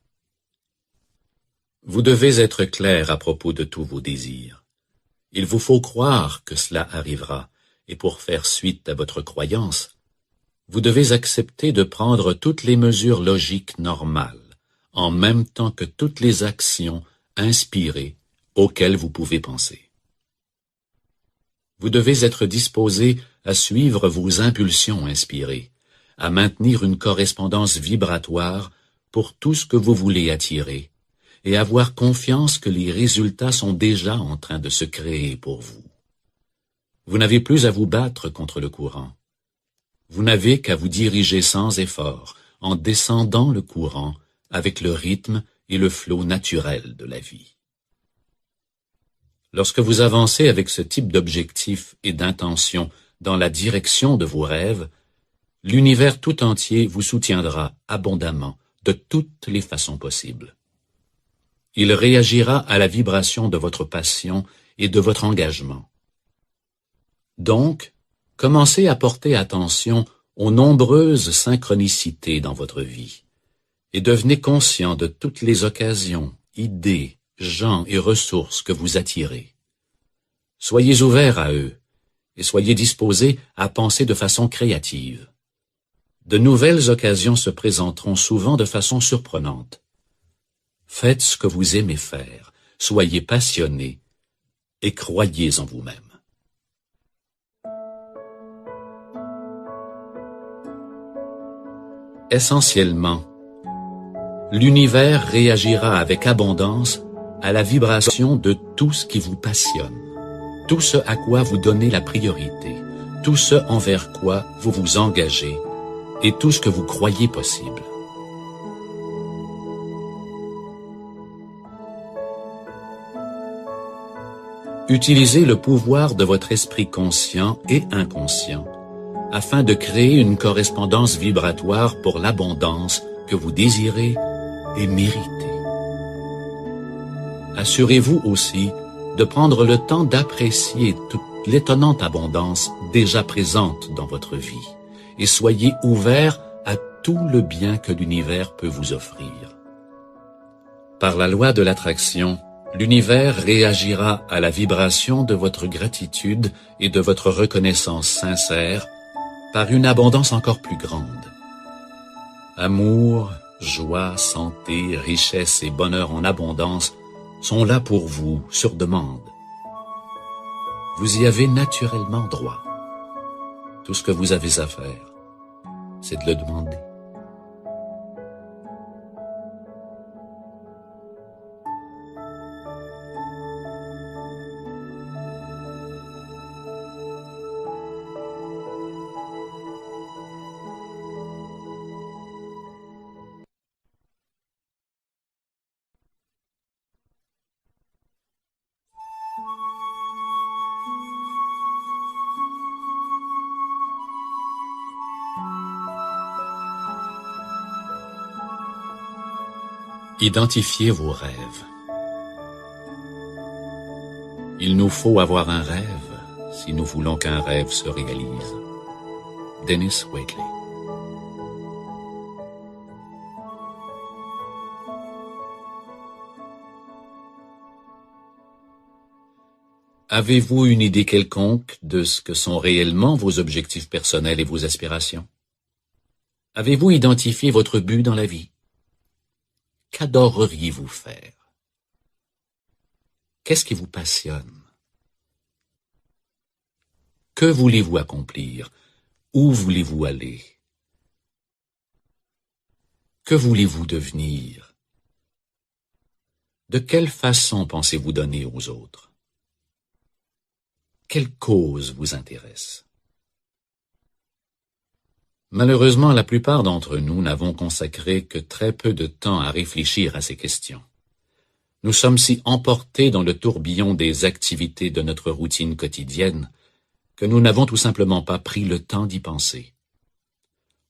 Vous devez être clair à propos de tous vos désirs. Il vous faut croire que cela arrivera, et pour faire suite à votre croyance, vous devez accepter de prendre toutes les mesures logiques normales, en même temps que toutes les actions inspirées auxquelles vous pouvez penser. Vous devez être disposé à suivre vos impulsions inspirées, à maintenir une correspondance vibratoire pour tout ce que vous voulez attirer, et avoir confiance que les résultats sont déjà en train de se créer pour vous. Vous n'avez plus à vous battre contre le courant. Vous n'avez qu'à vous diriger sans effort, en descendant le courant avec le rythme et le flot naturel de la vie. Lorsque vous avancez avec ce type d'objectif et d'intention dans la direction de vos rêves, l'univers tout entier vous soutiendra abondamment de toutes les façons possibles. Il réagira à la vibration de votre passion et de votre engagement. Donc, commencez à porter attention aux nombreuses synchronicités dans votre vie et devenez conscient de toutes les occasions, idées, gens et ressources que vous attirez. Soyez ouverts à eux et soyez disposés à penser de façon créative. De nouvelles occasions se présenteront souvent de façon surprenante. Faites ce que vous aimez faire, soyez passionnés et croyez en vous-même. Essentiellement, l'univers réagira avec abondance à la vibration de tout ce qui vous passionne, tout ce à quoi vous donnez la priorité, tout ce envers quoi vous vous engagez et tout ce que vous croyez possible. Utilisez le pouvoir de votre esprit conscient et inconscient afin de créer une correspondance vibratoire pour l'abondance que vous désirez et méritez. Assurez-vous aussi de prendre le temps d'apprécier toute l'étonnante abondance déjà présente dans votre vie et soyez ouverts à tout le bien que l'univers peut vous offrir. Par la loi de l'attraction, l'univers réagira à la vibration de votre gratitude et de votre reconnaissance sincère par une abondance encore plus grande. Amour, joie, santé, richesse et bonheur en abondance sont là pour vous, sur demande. Vous y avez naturellement droit. Tout ce que vous avez à faire, c'est de le demander. Identifiez vos rêves. Il nous faut avoir un rêve si nous voulons qu'un rêve se réalise. Dennis Waitley. Avez-vous une idée quelconque de ce que sont réellement vos objectifs personnels et vos aspirations? Avez-vous identifié votre but dans la vie? Qu'adoreriez-vous faire? Qu'est-ce qui vous passionne? Que voulez-vous accomplir? Où voulez-vous aller? Que voulez-vous devenir? De quelle façon pensez-vous donner aux autres? Quelle cause vous intéresse? Malheureusement, la plupart d'entre nous n'avons consacré que très peu de temps à réfléchir à ces questions. Nous sommes si emportés dans le tourbillon des activités de notre routine quotidienne que nous n'avons tout simplement pas pris le temps d'y penser.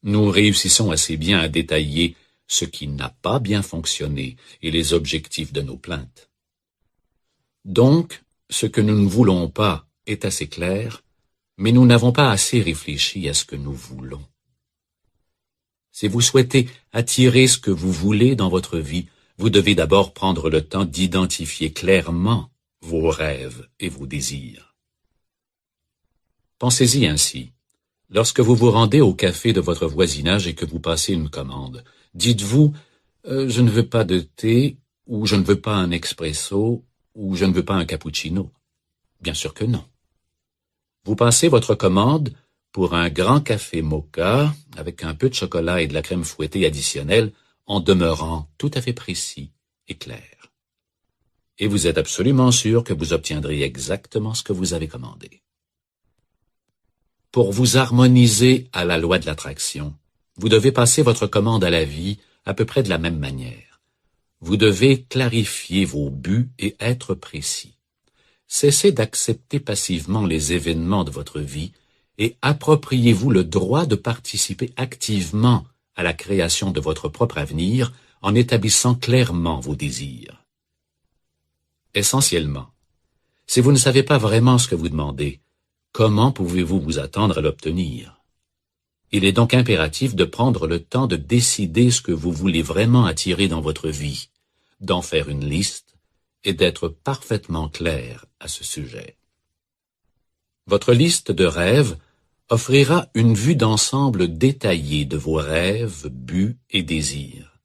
Nous réussissons assez bien à détailler ce qui n'a pas bien fonctionné et les objectifs de nos plaintes. Donc, ce que nous ne voulons pas est assez clair, mais nous n'avons pas assez réfléchi à ce que nous voulons. Si vous souhaitez attirer ce que vous voulez dans votre vie, vous devez d'abord prendre le temps d'identifier clairement vos rêves et vos désirs. Pensez-y ainsi. Lorsque vous vous rendez au café de votre voisinage et que vous passez une commande, dites-vous « je ne veux pas de thé » ou « je ne veux pas un expresso » ou « je ne veux pas un cappuccino ». Bien sûr que non. Vous passez votre commande pour un grand café mocha avec un peu de chocolat et de la crème fouettée additionnelle en demeurant tout à fait précis et clair. Et vous êtes absolument sûr que vous obtiendrez exactement ce que vous avez commandé. Pour vous harmoniser à la loi de l'attraction, vous devez passer votre commande à la vie à peu près de la même manière. Vous devez clarifier vos buts et être précis. Cessez d'accepter passivement les événements de votre vie et appropriez-vous le droit de participer activement à la création de votre propre avenir en établissant clairement vos désirs. Essentiellement, si vous ne savez pas vraiment ce que vous demandez, comment pouvez-vous vous attendre à l'obtenir? Il est donc impératif de prendre le temps de décider ce que vous voulez vraiment attirer dans votre vie, d'en faire une liste et d'être parfaitement clair à ce sujet. Votre liste de rêves offrira une vue d'ensemble détaillée de vos rêves, buts et désirs.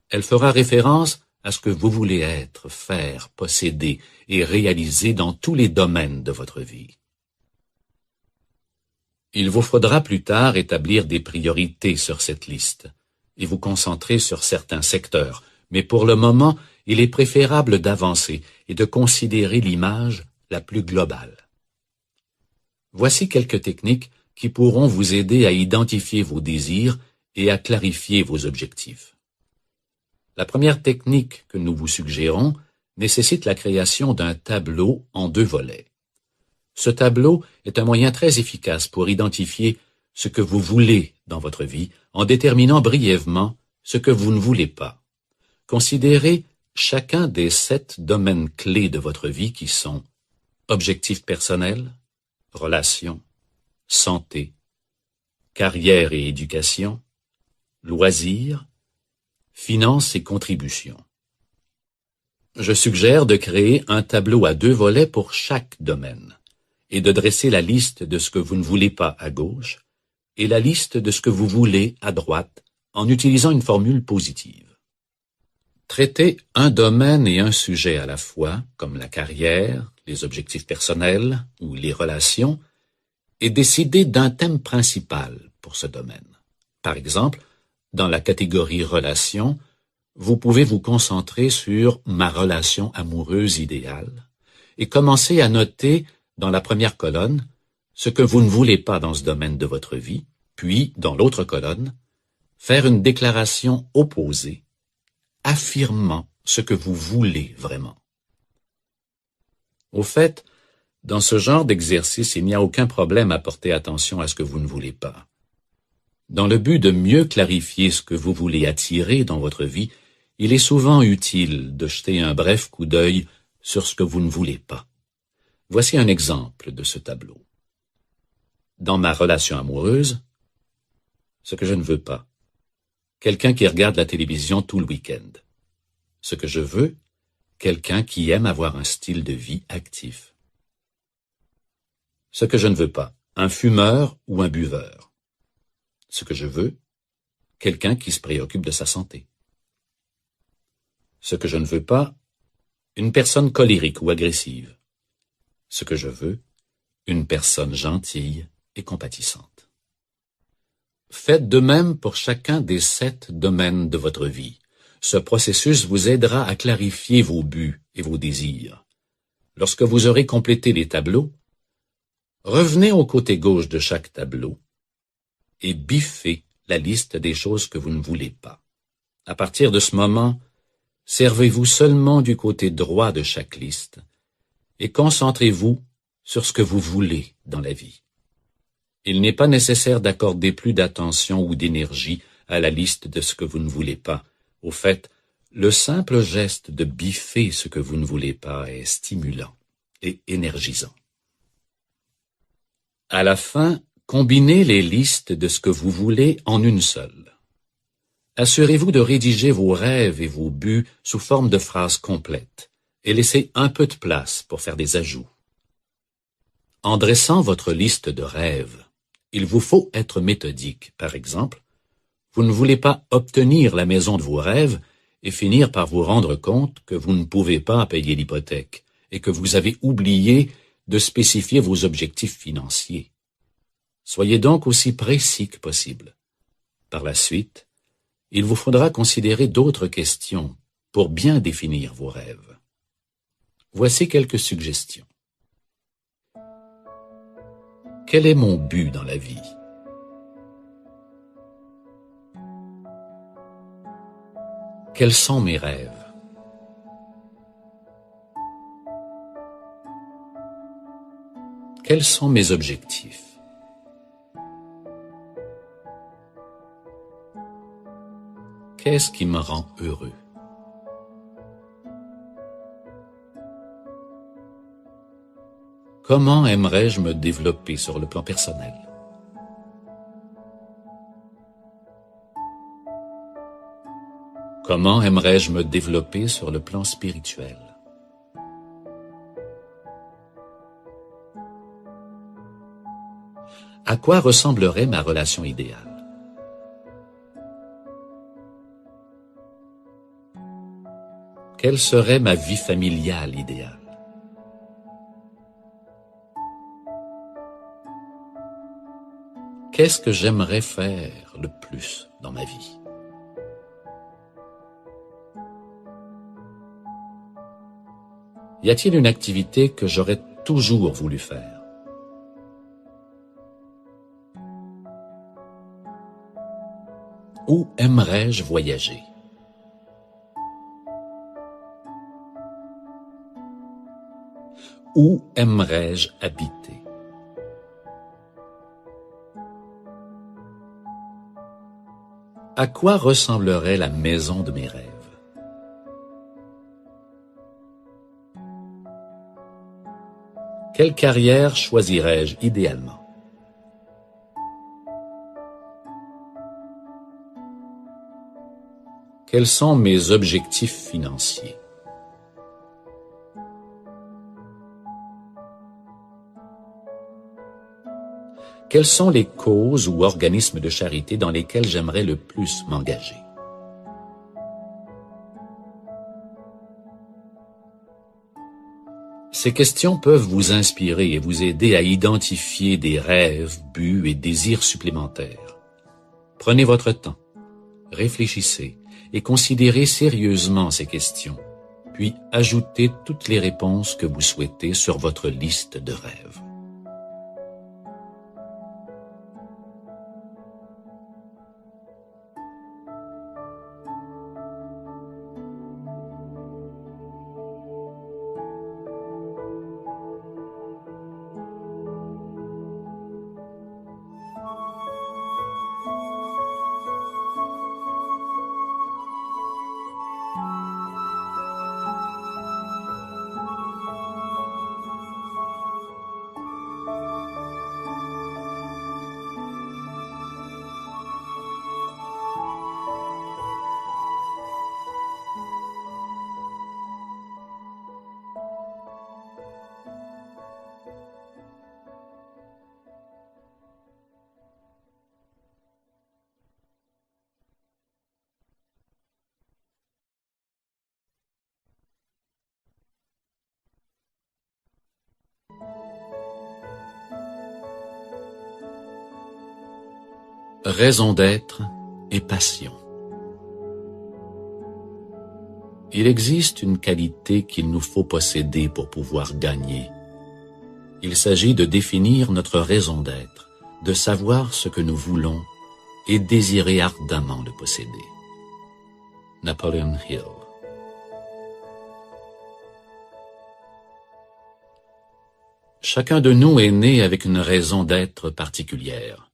Elle fera référence à ce que vous voulez être, faire, posséder et réaliser dans tous les domaines de votre vie. Il vous faudra plus tard établir des priorités sur cette liste et vous concentrer sur certains secteurs, mais pour le moment, il est préférable d'avancer et de considérer l'image la plus globale. Voici quelques techniques qui pourront vous aider à identifier vos désirs et à clarifier vos objectifs. La première technique que nous vous suggérons nécessite la création d'un tableau en 2 volets. Ce tableau est un moyen très efficace pour identifier ce que vous voulez dans votre vie en déterminant brièvement ce que vous ne voulez pas. Considérez chacun des 7 domaines clés de votre vie qui sont objectifs personnels, relations, santé, carrière et éducation, loisirs, finances et contributions. Je suggère de créer un tableau à 2 volets pour chaque domaine et de dresser la liste de ce que vous ne voulez pas à gauche et la liste de ce que vous voulez à droite en utilisant une formule positive. Traitez un domaine et un sujet à la fois, comme la carrière, les objectifs personnels ou les relations, et décidez d'un thème principal pour ce domaine. Par exemple, dans la catégorie relations, vous pouvez vous concentrer sur ma relation amoureuse idéale et commencer à noter dans la première colonne ce que vous ne voulez pas dans ce domaine de votre vie, puis, dans l'autre colonne, faire une déclaration opposée, affirmant ce que vous voulez vraiment. Au fait, dans ce genre d'exercice, il n'y a aucun problème à porter attention à ce que vous ne voulez pas. Dans le but de mieux clarifier ce que vous voulez attirer dans votre vie, il est souvent utile de jeter un bref coup d'œil sur ce que vous ne voulez pas. Voici un exemple de ce tableau. Dans ma relation amoureuse, ce que je ne veux pas. Quelqu'un qui regarde la télévision tout le week-end. Ce que je veux, quelqu'un qui aime avoir un style de vie actif. Ce que je ne veux pas, un fumeur ou un buveur. Ce que je veux, quelqu'un qui se préoccupe de sa santé. Ce que je ne veux pas, une personne colérique ou agressive. Ce que je veux, une personne gentille et compatissante. Faites de même pour chacun des 7 domaines de votre vie. Ce processus vous aidera à clarifier vos buts et vos désirs. Lorsque vous aurez complété les tableaux, revenez au côté gauche de chaque tableau et biffez la liste des choses que vous ne voulez pas. À partir de ce moment, servez-vous seulement du côté droit de chaque liste et concentrez-vous sur ce que vous voulez dans la vie. Il n'est pas nécessaire d'accorder plus d'attention ou d'énergie à la liste de ce que vous ne voulez pas. Au fait, le simple geste de biffer ce que vous ne voulez pas est stimulant et énergisant. À la fin, combinez les listes de ce que vous voulez en une seule. Assurez-vous de rédiger vos rêves et vos buts sous forme de phrases complètes et laissez un peu de place pour faire des ajouts. En dressant votre liste de rêves, il vous faut être méthodique. Par exemple, vous ne voulez pas obtenir la maison de vos rêves et finir par vous rendre compte que vous ne pouvez pas payer l'hypothèque et que vous avez oublié de spécifier vos objectifs financiers. Soyez donc aussi précis que possible. Par la suite, il vous faudra considérer d'autres questions pour bien définir vos rêves. Voici quelques suggestions. Quel est mon but dans la vie? Quels sont mes rêves? Quels sont mes objectifs? Qu'est-ce qui me rend heureux? Comment aimerais-je me développer sur le plan personnel? Comment aimerais-je me développer sur le plan spirituel? À quoi ressemblerait ma relation idéale? Quelle serait ma vie familiale idéale? Qu'est-ce que j'aimerais faire le plus dans ma vie? Y a-t-il une activité que j'aurais toujours voulu faire? Où aimerais-je voyager? Où aimerais-je habiter? À quoi ressemblerait la maison de mes rêves? Quelle carrière choisirais-je idéalement? Quels sont mes objectifs financiers? Quelles sont les causes ou organismes de charité dans lesquels j'aimerais le plus m'engager? Ces questions peuvent vous inspirer et vous aider à identifier des rêves, buts et désirs supplémentaires. Prenez votre temps, réfléchissez et considérez sérieusement ces questions, puis ajoutez toutes les réponses que vous souhaitez sur votre liste de rêves. Raison d'être et passion. Il existe une qualité qu'il nous faut posséder pour pouvoir gagner. Il s'agit de définir notre raison d'être, de savoir ce que nous voulons et désirer ardemment le posséder. Napoleon Hill. Chacun de nous est né avec une raison d'être particulière.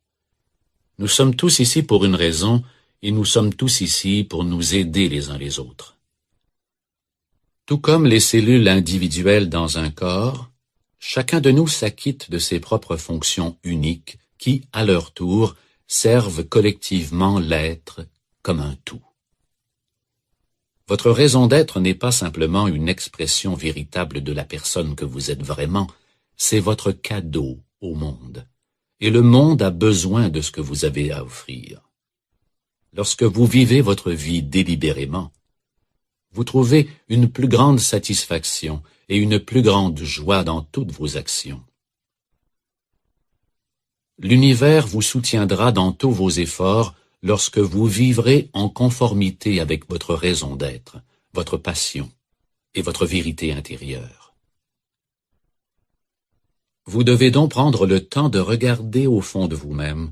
Nous sommes tous ici pour une raison et nous sommes tous ici pour nous aider les uns les autres. Tout comme les cellules individuelles dans un corps, chacun de nous s'acquitte de ses propres fonctions uniques qui, à leur tour, servent collectivement l'être comme un tout. Votre raison d'être n'est pas simplement une expression véritable de la personne que vous êtes vraiment, c'est votre cadeau au monde. Et le monde a besoin de ce que vous avez à offrir. Lorsque vous vivez votre vie délibérément, vous trouvez une plus grande satisfaction et une plus grande joie dans toutes vos actions. L'univers vous soutiendra dans tous vos efforts lorsque vous vivrez en conformité avec votre raison d'être, votre passion et votre vérité intérieure. Vous devez donc prendre le temps de regarder au fond de vous-même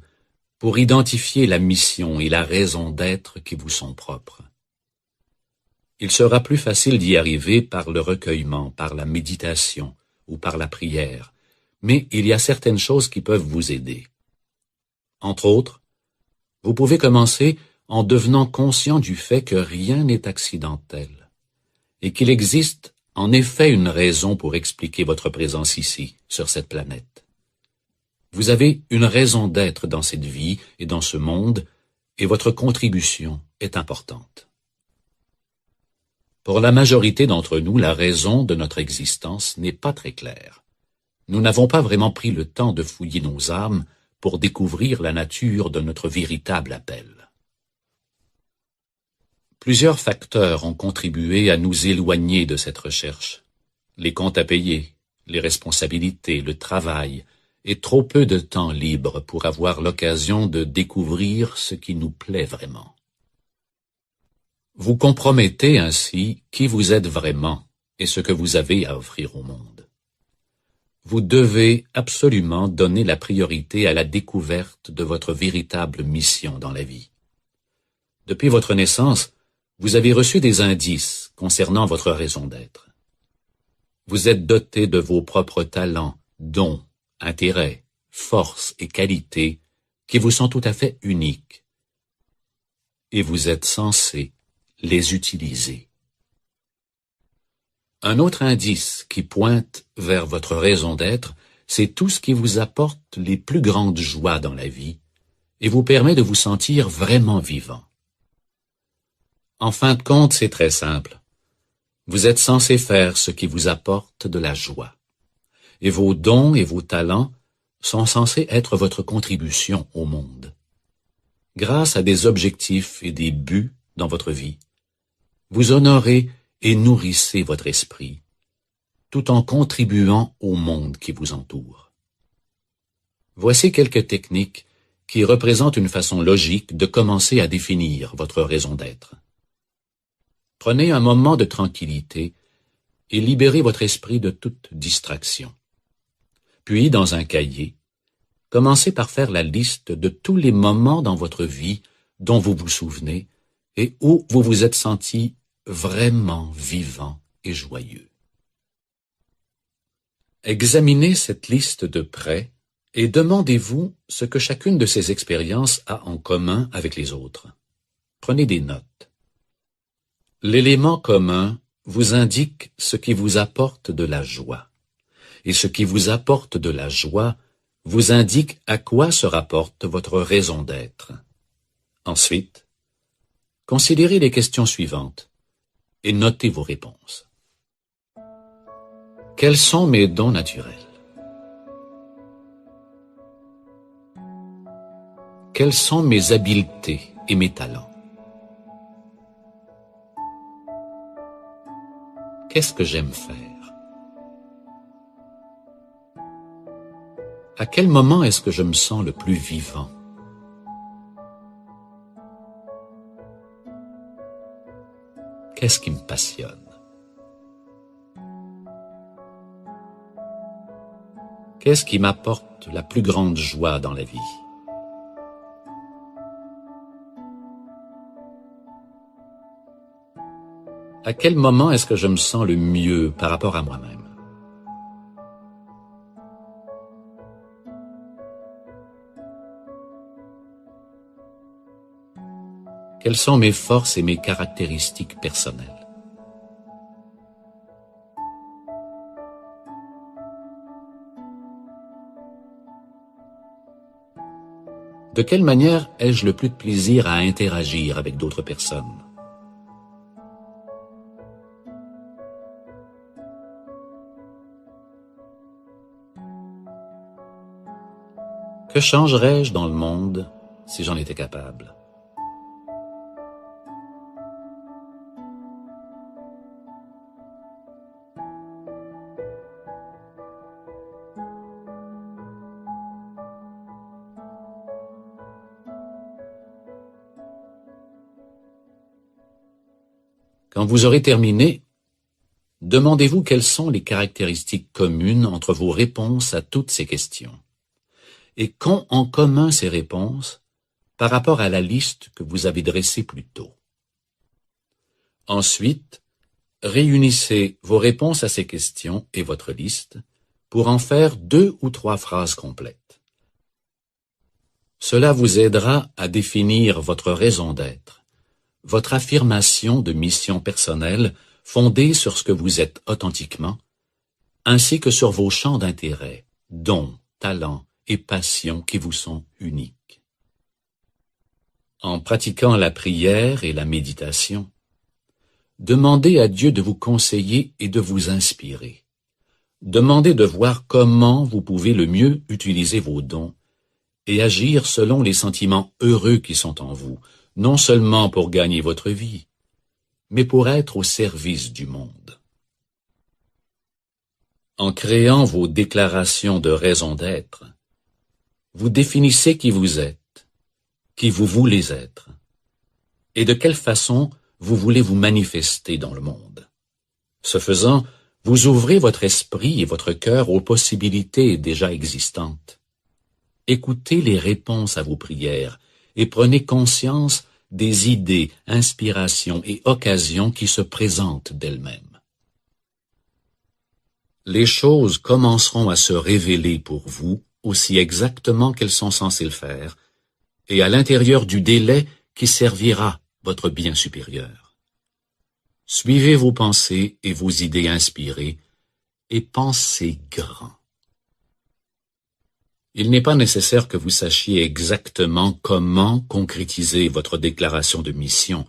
pour identifier la mission et la raison d'être qui vous sont propres. Il sera plus facile d'y arriver par le recueillement, par la méditation ou par la prière, mais il y a certaines choses qui peuvent vous aider. Entre autres, vous pouvez commencer en devenant conscient du fait que rien n'est accidentel et qu'il existe en effet une raison pour expliquer votre présence ici, sur cette planète. Vous avez une raison d'être dans cette vie et dans ce monde, et votre contribution est importante. Pour la majorité d'entre nous, la raison de notre existence n'est pas très claire. Nous n'avons pas vraiment pris le temps de fouiller nos âmes pour découvrir la nature de notre véritable appel. Plusieurs facteurs ont contribué à nous éloigner de cette recherche. Les comptes à payer, les responsabilités, le travail, et trop peu de temps libre pour avoir l'occasion de découvrir ce qui nous plaît vraiment. Vous compromettez ainsi qui vous êtes vraiment et ce que vous avez à offrir au monde. Vous devez absolument donner la priorité à la découverte de votre véritable mission dans la vie. Depuis votre naissance, vous avez reçu des indices concernant votre raison d'être. Vous êtes doté de vos propres talents, dons, intérêts, forces et qualités qui vous sont tout à fait uniques. Et vous êtes censé les utiliser. Un autre indice qui pointe vers votre raison d'être, c'est tout ce qui vous apporte les plus grandes joies dans la vie et vous permet de vous sentir vraiment vivant. En fin de compte, c'est très simple. Vous êtes censé faire ce qui vous apporte de la joie. Et vos dons et vos talents sont censés être votre contribution au monde. Grâce à des objectifs et des buts dans votre vie, vous honorez et nourrissez votre esprit, tout en contribuant au monde qui vous entoure. Voici quelques techniques qui représentent une façon logique de commencer à définir votre raison d'être. Prenez un moment de tranquillité et libérez votre esprit de toute distraction. Puis, dans un cahier, commencez par faire la liste de tous les moments dans votre vie dont vous vous souvenez et où vous vous êtes senti vraiment vivant et joyeux. Examinez cette liste de près et demandez-vous ce que chacune de ces expériences a en commun avec les autres. Prenez des notes. L'élément commun vous indique ce qui vous apporte de la joie. Et ce qui vous apporte de la joie vous indique à quoi se rapporte votre raison d'être. Ensuite, considérez les questions suivantes et notez vos réponses. Quels sont mes dons naturels? Quelles sont mes habiletés et mes talents? Qu'est-ce que j'aime faire? À quel moment est-ce que je me sens le plus vivant? Qu'est-ce qui me passionne? Qu'est-ce qui m'apporte la plus grande joie dans la vie? À quel moment est-ce que je me sens le mieux par rapport à moi-même? Quelles sont mes forces et mes caractéristiques personnelles? De quelle manière ai-je le plus de plaisir à interagir avec d'autres personnes? Que changerais-je dans le monde si j'en étais capable? Quand vous aurez terminé, demandez-vous quelles sont les caractéristiques communes entre vos réponses à toutes ces questions. Et qu'ont en commun ces réponses par rapport à la liste que vous avez dressée plus tôt. Ensuite, réunissez vos réponses à ces questions et votre liste pour en faire 2 ou 3 phrases complètes. Cela vous aidera à définir votre raison d'être, votre affirmation de mission personnelle fondée sur ce que vous êtes authentiquement, ainsi que sur vos champs d'intérêt, dons, talents et passions qui vous sont uniques. En pratiquant la prière et la méditation, demandez à Dieu de vous conseiller et de vous inspirer. Demandez de voir comment vous pouvez le mieux utiliser vos dons et agir selon les sentiments heureux qui sont en vous, non seulement pour gagner votre vie, mais pour être au service du monde. En créant vos déclarations de raison d'être, vous définissez qui vous êtes, qui vous voulez être, et de quelle façon vous voulez vous manifester dans le monde. Ce faisant, vous ouvrez votre esprit et votre cœur aux possibilités déjà existantes. Écoutez les réponses à vos prières et prenez conscience des idées, inspirations et occasions qui se présentent d'elles-mêmes. Les choses commenceront à se révéler pour vous aussi exactement qu'elles sont censées le faire, et à l'intérieur du délai qui servira votre bien supérieur. Suivez vos pensées et vos idées inspirées, et pensez grand. Il n'est pas nécessaire que vous sachiez exactement comment concrétiser votre déclaration de mission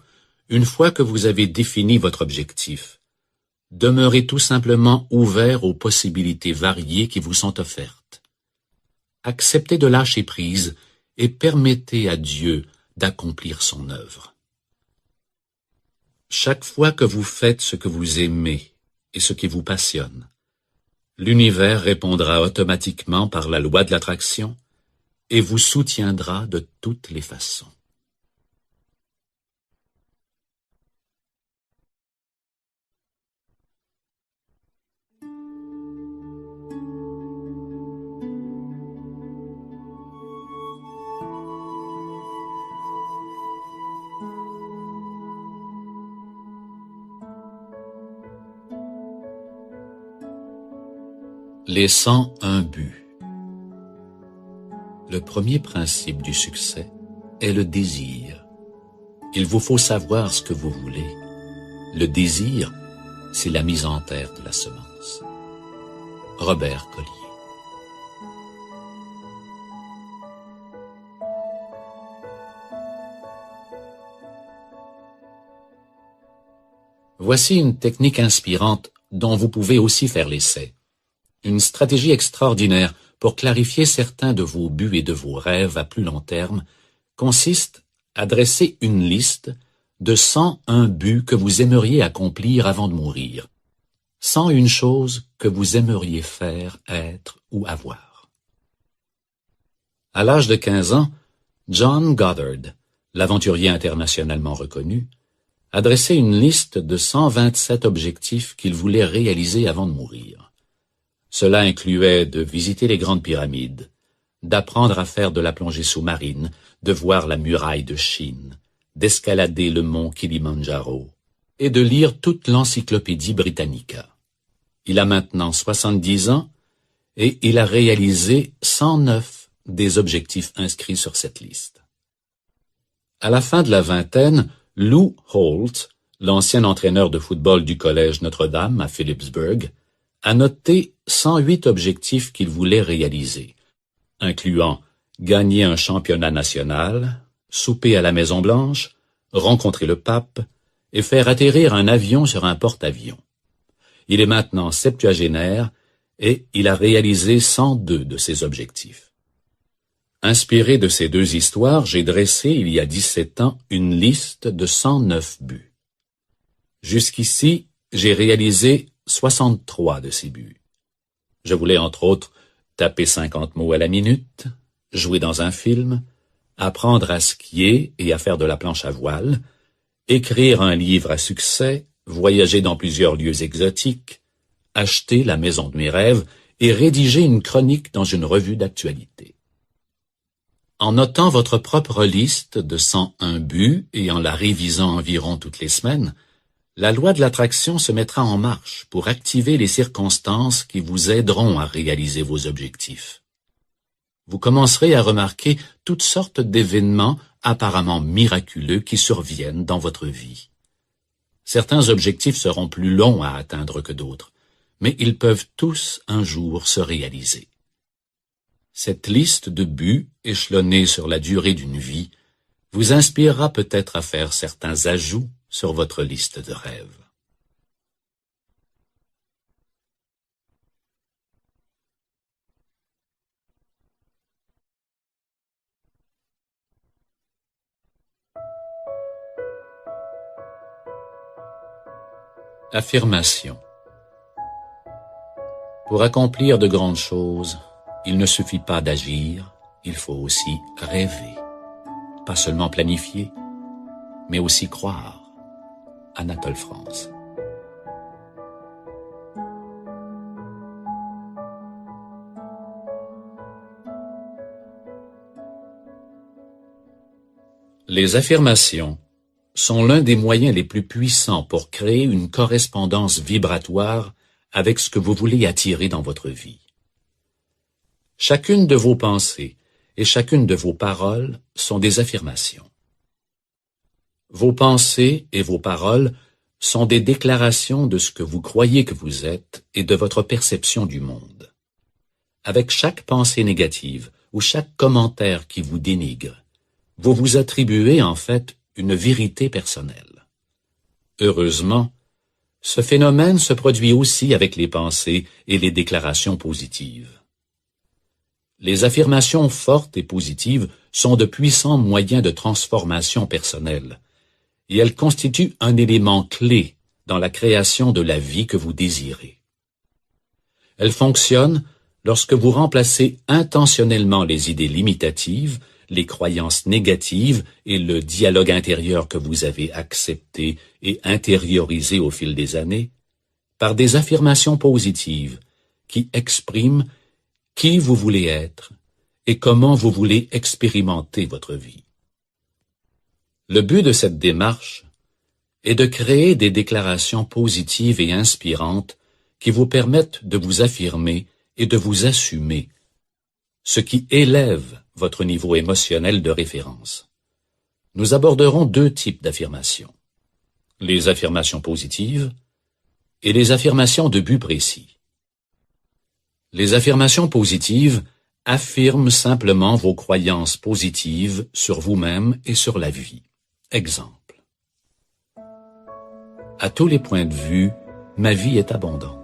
une fois que vous avez défini votre objectif. Demeurez tout simplement ouvert aux possibilités variées qui vous sont offertes. Acceptez de lâcher prise et permettez à Dieu d'accomplir son œuvre. Chaque fois que vous faites ce que vous aimez et ce qui vous passionne, l'univers répondra automatiquement par la loi de l'attraction et vous soutiendra de toutes les façons. Les 101 buts. Le premier principe du succès est le désir. Il vous faut savoir ce que vous voulez. Le désir, c'est la mise en terre de la semence. Robert Collier. Voici une technique inspirante dont vous pouvez aussi faire l'essai. Une stratégie extraordinaire pour clarifier certains de vos buts et de vos rêves à plus long terme consiste à dresser une liste de 101 buts que vous aimeriez accomplir avant de mourir. 101 choses que vous aimeriez faire, être ou avoir. À l'âge de 15 ans, John Goddard, l'aventurier internationalement reconnu, a dressé une liste de 127 objectifs qu'il voulait réaliser avant de mourir. Cela incluait de visiter les grandes pyramides, d'apprendre à faire de la plongée sous-marine, de voir la muraille de Chine, d'escalader le mont Kilimandjaro et de lire toute l'encyclopédie Britannica. Il a maintenant 70 ans et il a réalisé 109 des objectifs inscrits sur cette liste. À la fin de la vingtaine, Lou Holt, l'ancien entraîneur de football du collège Notre-Dame à Phillipsburg, a noté 108 objectifs qu'il voulait réaliser, incluant gagner un championnat national, souper à la Maison-Blanche, rencontrer le pape et faire atterrir un avion sur un porte-avions. Il est maintenant septuagénaire et il a réalisé 102 de ses objectifs. Inspiré de ces deux histoires, j'ai dressé il y a 17 ans une liste de 109 buts. Jusqu'ici, j'ai réalisé 63 de ces buts. Je voulais entre autres taper 50 mots à la minute, jouer dans un film, apprendre à skier et à faire de la planche à voile, écrire un livre à succès, voyager dans plusieurs lieux exotiques, acheter la maison de mes rêves et rédiger une chronique dans une revue d'actualité. En notant votre propre liste de 101 buts et en la révisant environ toutes les semaines, la loi de l'attraction se mettra en marche pour activer les circonstances qui vous aideront à réaliser vos objectifs. Vous commencerez à remarquer toutes sortes d'événements apparemment miraculeux qui surviennent dans votre vie. Certains objectifs seront plus longs à atteindre que d'autres, mais ils peuvent tous un jour se réaliser. Cette liste de buts, échelonnée sur la durée d'une vie, vous inspirera peut-être à faire certains ajouts sur votre liste de rêves. Affirmation. Pour accomplir de grandes choses, il ne suffit pas d'agir, il faut aussi rêver. Pas seulement planifier, mais aussi croire. Anatole France. Les affirmations sont l'un des moyens les plus puissants pour créer une correspondance vibratoire avec ce que vous voulez attirer dans votre vie. Chacune de vos pensées et chacune de vos paroles sont des affirmations. Vos pensées et vos paroles sont des déclarations de ce que vous croyez que vous êtes et de votre perception du monde. Avec chaque pensée négative ou chaque commentaire qui vous dénigre, vous vous attribuez en fait une vérité personnelle. Heureusement, ce phénomène se produit aussi avec les pensées et les déclarations positives. Les affirmations fortes et positives sont de puissants moyens de transformation personnelle, et elles constituent un élément clé dans la création de la vie que vous désirez. Elles fonctionnent lorsque vous remplacez intentionnellement les idées limitatives, les croyances négatives et le dialogue intérieur que vous avez accepté et intériorisé au fil des années, par des affirmations positives qui expriment qui vous voulez être et comment vous voulez expérimenter votre vie. Le but de cette démarche est de créer des déclarations positives et inspirantes qui vous permettent de vous affirmer et de vous assumer, ce qui élève votre niveau émotionnel de référence. Nous aborderons deux types d'affirmations, les affirmations positives et les affirmations de but précis. Les affirmations positives affirment simplement vos croyances positives sur vous-même et sur la vie. Exemple. À tous les points de vue, ma vie est abondante.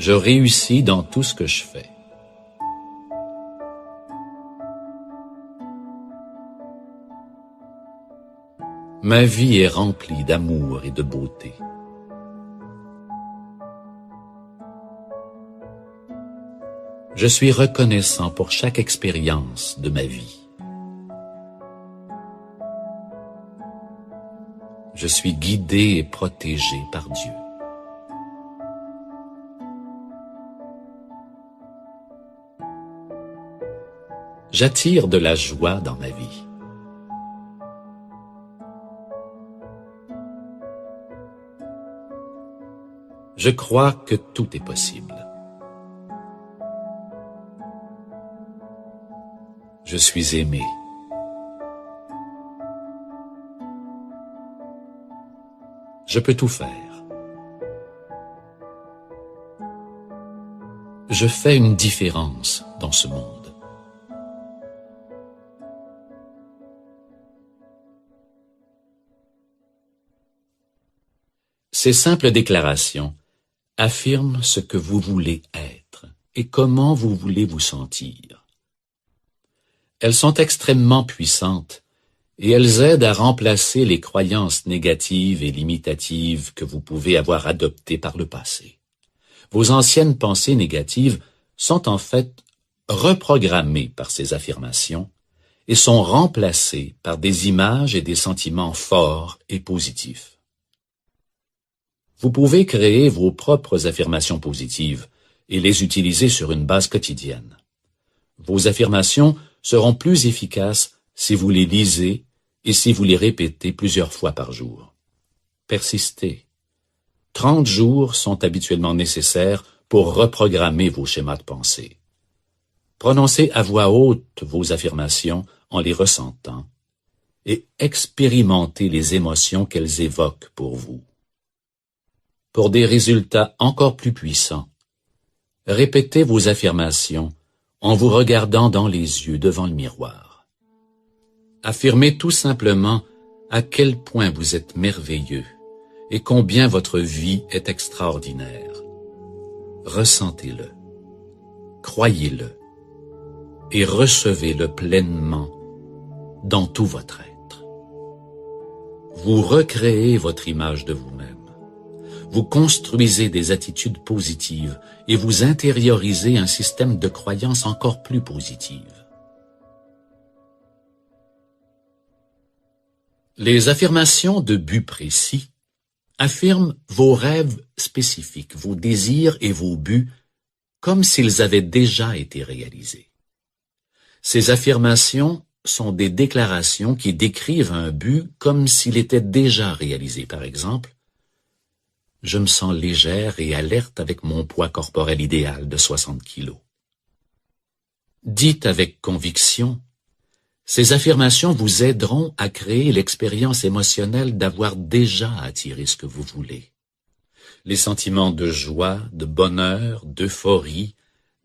Je réussis dans tout ce que je fais. Ma vie est remplie d'amour et de beauté. Je suis reconnaissant pour chaque expérience de ma vie. Je suis guidé et protégé par Dieu. J'attire de la joie dans ma vie. Je crois que tout est possible. Je suis aimé. Je peux tout faire. Je fais une différence dans ce monde. Ces simples déclarations affirment ce que vous voulez être et comment vous voulez vous sentir. Elles sont extrêmement puissantes et elles aident à remplacer les croyances négatives et limitatives que vous pouvez avoir adoptées par le passé. Vos anciennes pensées négatives sont en fait reprogrammées par ces affirmations et sont remplacées par des images et des sentiments forts et positifs. Vous pouvez créer vos propres affirmations positives et les utiliser sur une base quotidienne. Vos affirmations seront plus efficaces si vous les lisez et si vous les répétez plusieurs fois par jour. Persistez. 30 jours sont habituellement nécessaires pour reprogrammer vos schémas de pensée. Prononcez à voix haute vos affirmations en les ressentant et expérimentez les émotions qu'elles évoquent pour vous. Pour des résultats encore plus puissants, répétez vos affirmations en vous regardant dans les yeux devant le miroir. Affirmez tout simplement à quel point vous êtes merveilleux et combien votre vie est extraordinaire. Ressentez-le, croyez-le et recevez-le pleinement dans tout votre être. Vous recréez votre image de vous-même. Vous construisez des attitudes positives et vous intériorisez un système de croyances encore plus positives. Les affirmations de but précis affirment vos rêves spécifiques, vos désirs et vos buts comme s'ils avaient déjà été réalisés. Ces affirmations sont des déclarations qui décrivent un but comme s'il était déjà réalisé. Par exemple, « Je me sens légère et alerte avec mon poids corporel idéal de 60 kilos. » Dites avec conviction, ces affirmations vous aideront à créer l'expérience émotionnelle d'avoir déjà attiré ce que vous voulez. Les sentiments de joie, de bonheur, d'euphorie,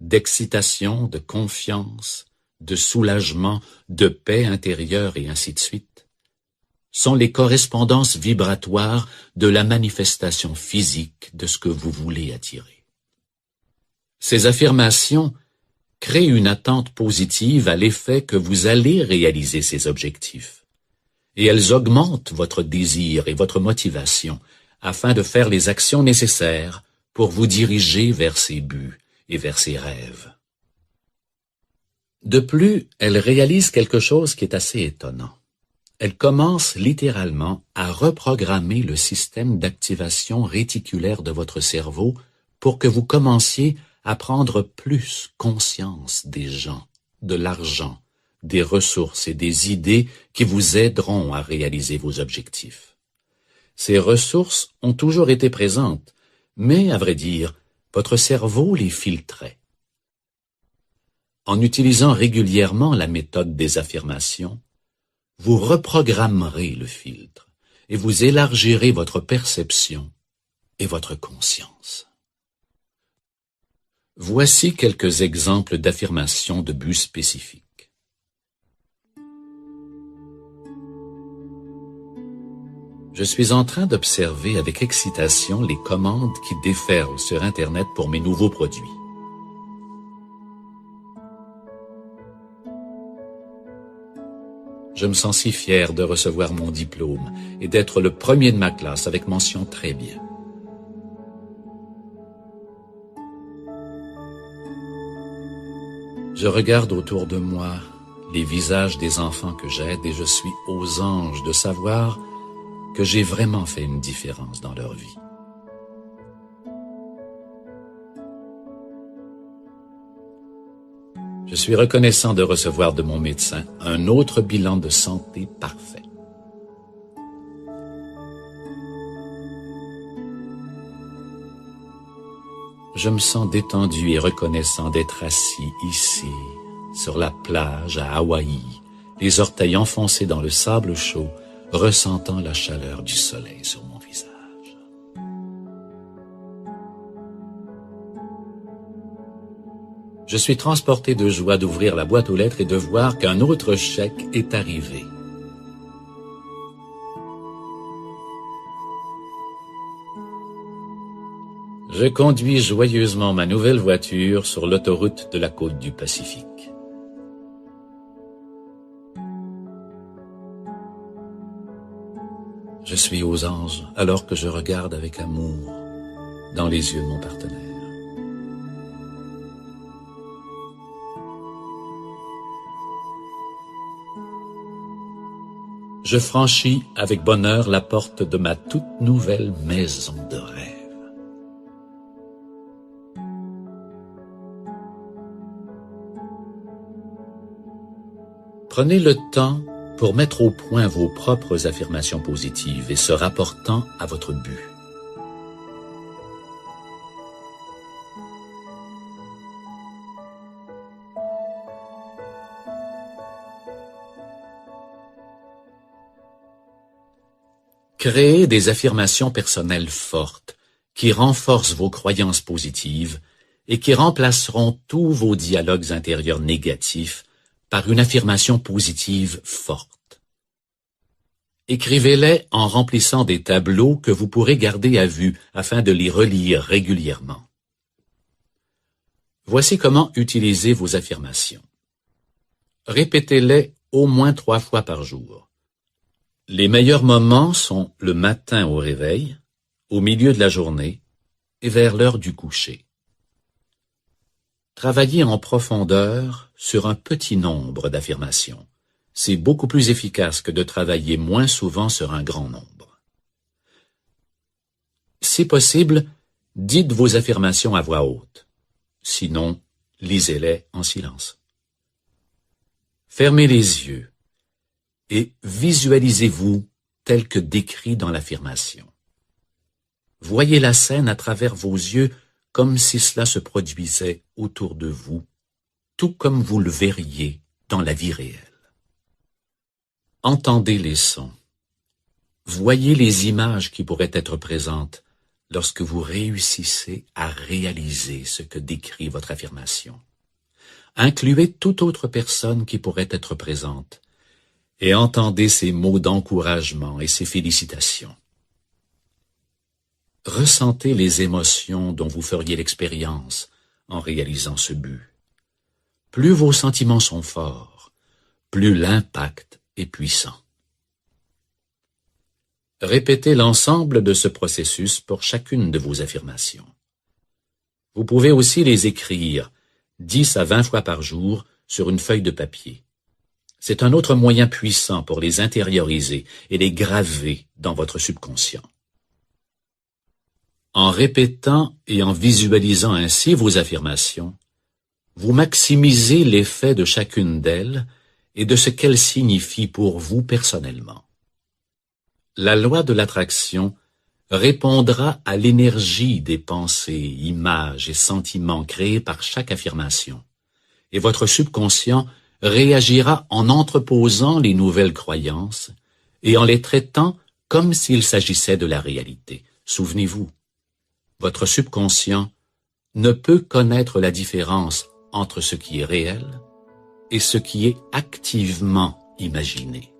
d'excitation, de confiance, de soulagement, de paix intérieure et ainsi de suite, sont les correspondances vibratoires de la manifestation physique de ce que vous voulez attirer. Ces affirmations créent une attente positive à l'effet que vous allez réaliser ces objectifs, et elles augmentent votre désir et votre motivation afin de faire les actions nécessaires pour vous diriger vers ces buts et vers ces rêves. De plus, elles réalisent quelque chose qui est assez étonnant. Elles commencent littéralement à reprogrammer le système d'activation réticulaire de votre cerveau pour que vous commenciez à prendre plus conscience des gens, de l'argent, des ressources et des idées qui vous aideront à réaliser vos objectifs. Ces ressources ont toujours été présentes, mais, à vrai dire, votre cerveau les filtrait. En utilisant régulièrement la méthode des affirmations, vous reprogrammerez le filtre et vous élargirez votre perception et votre conscience. Voici quelques exemples d'affirmations de buts spécifiques. Je suis en train d'observer avec excitation les commandes qui déferlent sur Internet pour mes nouveaux produits. Je me sens si fier de recevoir mon diplôme et d'être le premier de ma classe avec mention très bien. Je regarde autour de moi les visages des enfants que j'aide et je suis aux anges de savoir que j'ai vraiment fait une différence dans leur vie. Je suis reconnaissant de recevoir de mon médecin un autre bilan de santé parfait. Je me sens détendu et reconnaissant d'être assis ici, sur la plage à Hawaï, les orteils enfoncés dans le sable chaud, ressentant la chaleur du soleil sur mon visage. Je suis transporté de joie d'ouvrir la boîte aux lettres et de voir qu'un autre chèque est arrivé. Je conduis joyeusement ma nouvelle voiture sur l'autoroute de la côte du Pacifique. Je suis aux anges alors que je regarde avec amour dans les yeux de mon partenaire. Je franchis avec bonheur la porte de ma toute nouvelle maison de rêve. Prenez le temps pour mettre au point vos propres affirmations positives et se rapportant à votre but. Créez des affirmations personnelles fortes qui renforcent vos croyances positives et qui remplaceront tous vos dialogues intérieurs négatifs par une affirmation positive forte. Écrivez-les en remplissant des tableaux que vous pourrez garder à vue afin de les relire régulièrement. Voici comment utiliser vos affirmations. Répétez-les au moins 3 fois par jour. Les meilleurs moments sont le matin au réveil, au milieu de la journée et vers l'heure du coucher. Travaillez en profondeur sur un petit nombre d'affirmations. C'est beaucoup plus efficace que de travailler moins souvent sur un grand nombre. Si possible, dites vos affirmations à voix haute. sinon, lisez-les en silence. Fermez les yeux et visualisez-vous tel que décrit dans l'affirmation. Voyez la scène à travers vos yeux comme si cela se produisait autour de vous, tout comme vous le verriez dans la vie réelle. Entendez les sons. Voyez les images qui pourraient être présentes lorsque vous réussissez à réaliser ce que décrit votre affirmation. Incluez toute autre personne qui pourrait être présente et entendez ces mots d'encouragement et ces félicitations. Ressentez les émotions dont vous feriez l'expérience en réalisant ce but. Plus vos sentiments sont forts, plus l'impact est puissant. Répétez l'ensemble de ce processus pour chacune de vos affirmations. Vous pouvez aussi les écrire 10 à 20 fois par jour sur une feuille de papier. C'est un autre moyen puissant pour les intérioriser et les graver dans votre subconscient. En répétant et en visualisant ainsi vos affirmations, vous maximisez l'effet de chacune d'elles et de ce qu'elles signifient pour vous personnellement. La loi de l'attraction répondra à l'énergie des pensées, images et sentiments créés par chaque affirmation, et votre subconscient réagira en entreposant les nouvelles croyances et en les traitant comme s'il s'agissait de la réalité. Souvenez-vous, votre subconscient ne peut connaître la différence entre ce qui est réel et ce qui est activement imaginé.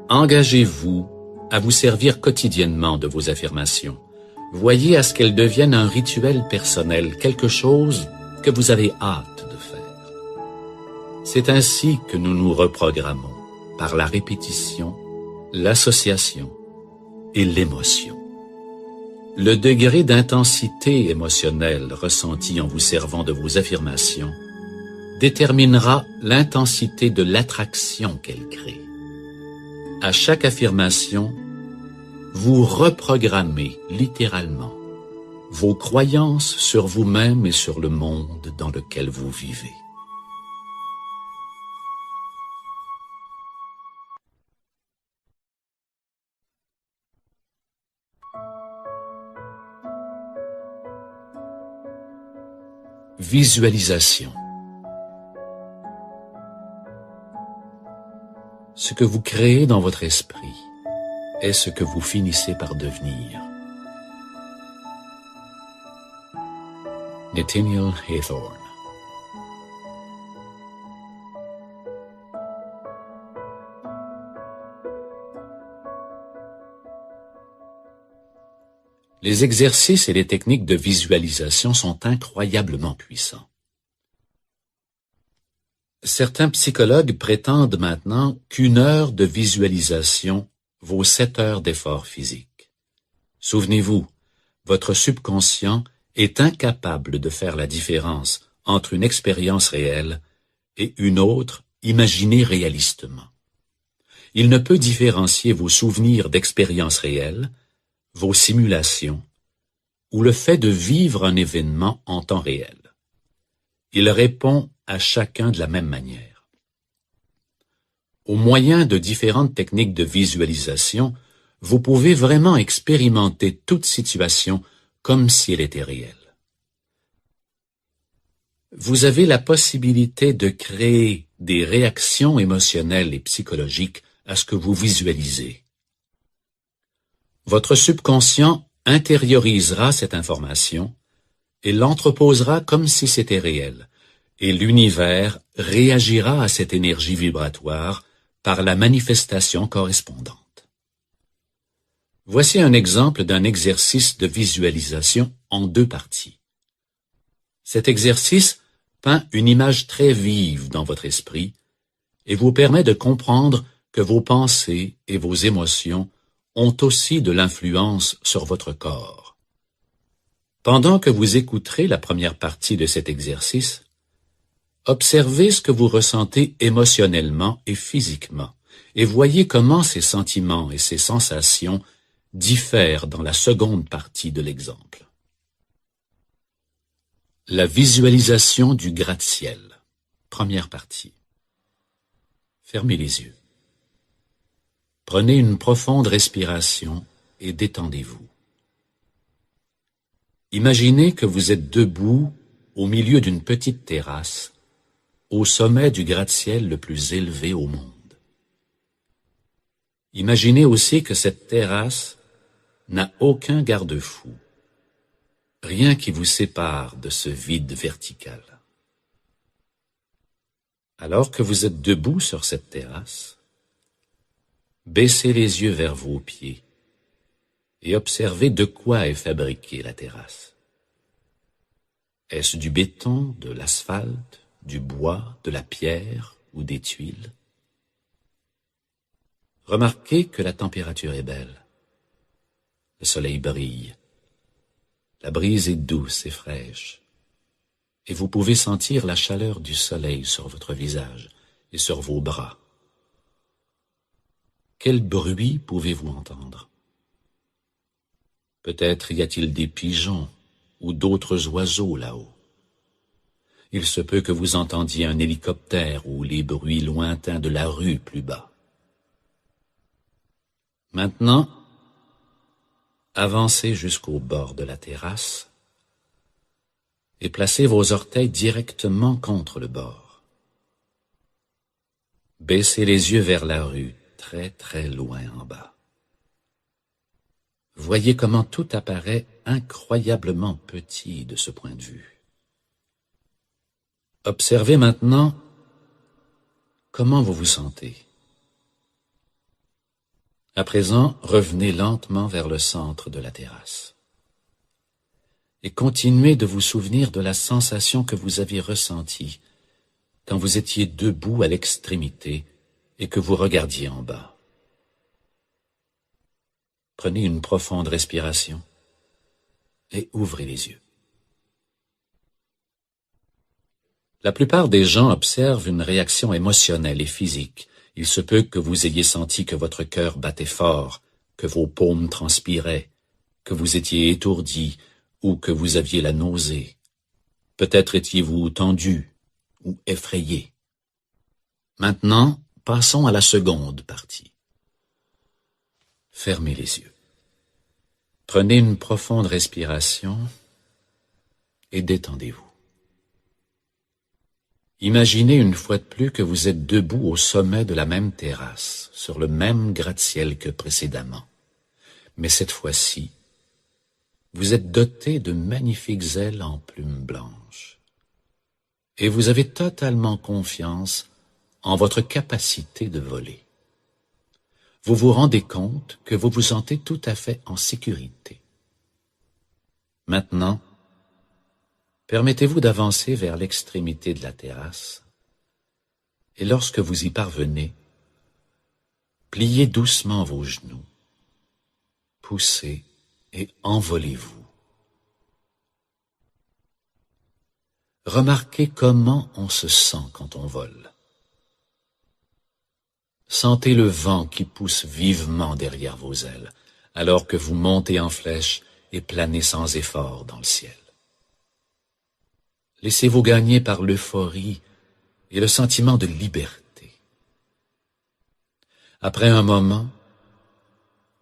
Engagez-vous à vous servir quotidiennement de vos affirmations. Voyez à ce qu'elles deviennent un rituel personnel, quelque chose que vous avez hâte de faire. C'est ainsi que nous nous reprogrammons, par la répétition, l'association et l'émotion. Le degré d'intensité émotionnelle ressenti en vous servant de vos affirmations déterminera l'intensité de l'attraction qu'elles créent. À chaque affirmation, vous reprogrammez littéralement vos croyances sur vous-même et sur le monde dans lequel vous vivez. Visualisation. Ce que vous créez dans votre esprit est ce que vous finissez par devenir. Nathaniel Hawthorne. Les exercices et les techniques de visualisation sont incroyablement puissants. Certains psychologues prétendent maintenant qu'1 heure de visualisation vaut 7 heures d'effort physique. Souvenez-vous, votre subconscient est incapable de faire la différence entre une expérience réelle et une autre imaginée réalistement. Il ne peut différencier vos souvenirs d'expériences réelles, vos simulations, ou le fait de vivre un événement en temps réel. Il répond à chacun de la même manière. Au moyen de différentes techniques de visualisation, vous pouvez vraiment expérimenter toute situation comme si elle était réelle. Vous avez la possibilité de créer des réactions émotionnelles et psychologiques à ce que vous visualisez. Votre subconscient intériorisera cette information et l'entreposera comme si c'était réel, et l'univers réagira à cette énergie vibratoire par la manifestation correspondante. Voici un exemple d'un exercice de visualisation en 2 parties. Cet exercice peint une image très vive dans votre esprit et vous permet de comprendre que vos pensées et vos émotions ont aussi de l'influence sur votre corps. Pendant que vous écouterez la première partie de cet exercice, observez ce que vous ressentez émotionnellement et physiquement, et voyez comment ces sentiments et ces sensations diffèrent dans la seconde partie de l'exemple. La visualisation du gratte-ciel. Première partie. Fermez les yeux. Prenez une profonde respiration et détendez-vous. Imaginez que vous êtes debout au milieu d'une petite terrasse, au sommet du gratte-ciel le plus élevé au monde. Imaginez aussi que cette terrasse n'a aucun garde-fou, rien qui vous sépare de ce vide vertical. Alors que vous êtes debout sur cette terrasse, baissez les yeux vers vos pieds et observez de quoi est fabriquée la terrasse. Est-ce du béton, de l'asphalte, du bois, de la pierre ou des tuiles? Remarquez que la température est belle. Le soleil brille. La brise est douce et fraîche. Et vous pouvez sentir la chaleur du soleil sur votre visage et sur vos bras. Quel bruit pouvez-vous entendre? Peut-être y a-t-il des pigeons ou d'autres oiseaux là-haut. Il se peut que vous entendiez un hélicoptère ou les bruits lointains de la rue plus bas. Maintenant, avancez jusqu'au bord de la terrasse et placez vos orteils directement contre le bord. Baissez les yeux vers la rue, très très loin en bas. Voyez comment tout apparaît incroyablement petit de ce point de vue. Observez maintenant comment vous vous sentez. À présent, revenez lentement vers le centre de la terrasse. Et continuez de vous souvenir de la sensation que vous avez ressentie quand vous étiez debout à l'extrémité et que vous regardiez en bas. Prenez une profonde respiration et ouvrez les yeux. La plupart des gens observent une réaction émotionnelle et physique. Il se peut que vous ayez senti que votre cœur battait fort, que vos paumes transpiraient, que vous étiez étourdi ou que vous aviez la nausée. Peut-être étiez-vous tendu ou effrayé. Maintenant, passons à la seconde partie. Fermez les yeux. Prenez une profonde respiration et détendez-vous. Imaginez une fois de plus que vous êtes debout au sommet de la même terrasse, sur le même gratte-ciel que précédemment. Mais cette fois-ci, vous êtes doté de magnifiques ailes en plumes blanches. Et vous avez totalement confiance en votre capacité de voler. Vous vous rendez compte que vous vous sentez tout à fait en sécurité. Maintenant, permettez-vous d'avancer vers l'extrémité de la terrasse et lorsque vous y parvenez, pliez doucement vos genoux, poussez et envolez-vous. Remarquez comment on se sent quand on vole. Sentez le vent qui pousse vivement derrière vos ailes, alors que vous montez en flèche et planez sans effort dans le ciel. Laissez-vous gagner par l'euphorie et le sentiment de liberté. Après un moment,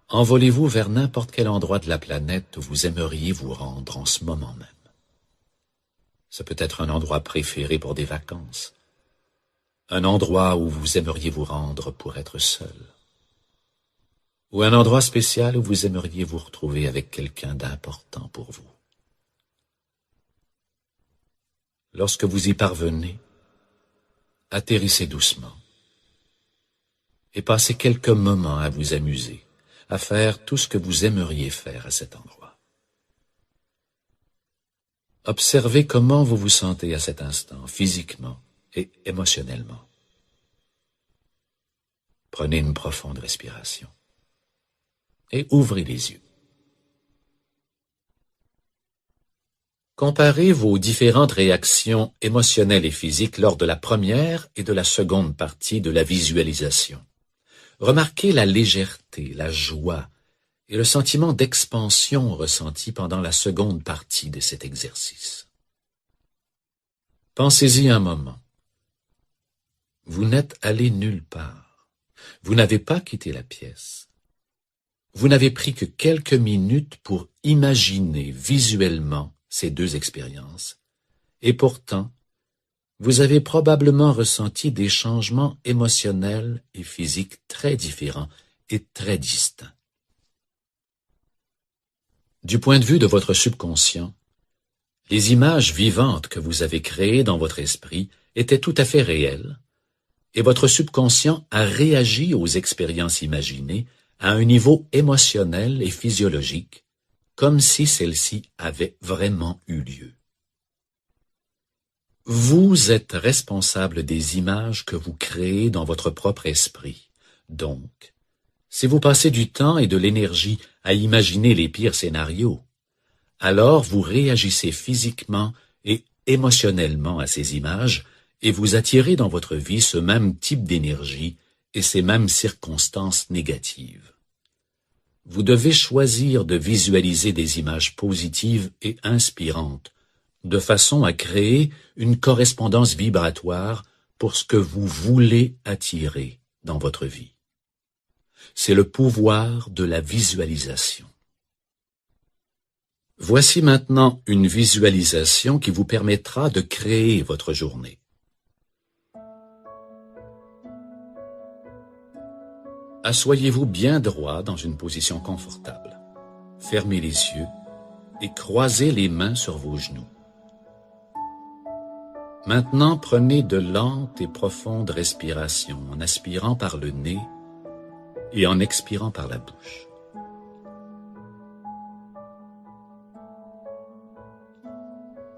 envolez-vous vers n'importe quel endroit de la planète où vous aimeriez vous rendre en ce moment même. Ça peut être un endroit préféré pour des vacances, un endroit où vous aimeriez vous rendre pour être seul, ou un endroit spécial où vous aimeriez vous retrouver avec quelqu'un d'important pour vous. Lorsque vous y parvenez, atterrissez doucement et passez quelques moments à vous amuser, à faire tout ce que vous aimeriez faire à cet endroit. Observez comment vous vous sentez à cet instant, physiquement et émotionnellement. Prenez une profonde respiration et ouvrez les yeux. Comparez vos différentes réactions émotionnelles et physiques lors de la première et de la seconde partie de la visualisation. Remarquez la légèreté, la joie et le sentiment d'expansion ressenti pendant la seconde partie de cet exercice. Pensez-y un moment. Vous n'êtes allé nulle part. Vous n'avez pas quitté la pièce. Vous n'avez pris que quelques minutes pour imaginer visuellement ces deux expériences, et pourtant, vous avez probablement ressenti des changements émotionnels et physiques très différents et très distincts. Du point de vue de votre subconscient, les images vivantes que vous avez créées dans votre esprit étaient tout à fait réelles, et votre subconscient a réagi aux expériences imaginées à un niveau émotionnel et physiologique, comme si celles-ci avaient vraiment eu lieu. Vous êtes responsable des images que vous créez dans votre propre esprit. Donc, si vous passez du temps et de l'énergie à imaginer les pires scénarios, alors vous réagissez physiquement et émotionnellement à ces images et vous attirez dans votre vie ce même type d'énergie et ces mêmes circonstances négatives. Vous devez choisir de visualiser des images positives et inspirantes, de façon à créer une correspondance vibratoire pour ce que vous voulez attirer dans votre vie. C'est le pouvoir de la visualisation. Voici maintenant une visualisation qui vous permettra de créer votre journée. Assoyez-vous bien droit dans une position confortable. Fermez les yeux et croisez les mains sur vos genoux. Maintenant, prenez de lentes et profondes respirations en aspirant par le nez et en expirant par la bouche.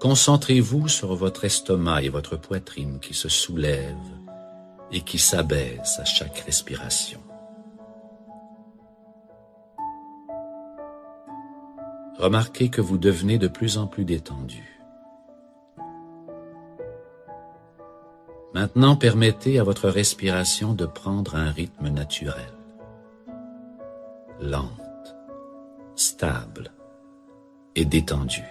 Concentrez-vous sur votre estomac et votre poitrine qui se soulèvent et qui s'abaissent à chaque respiration. Remarquez que vous devenez de plus en plus détendu. Maintenant, permettez à votre respiration de prendre un rythme naturel, lente, stable et détendue.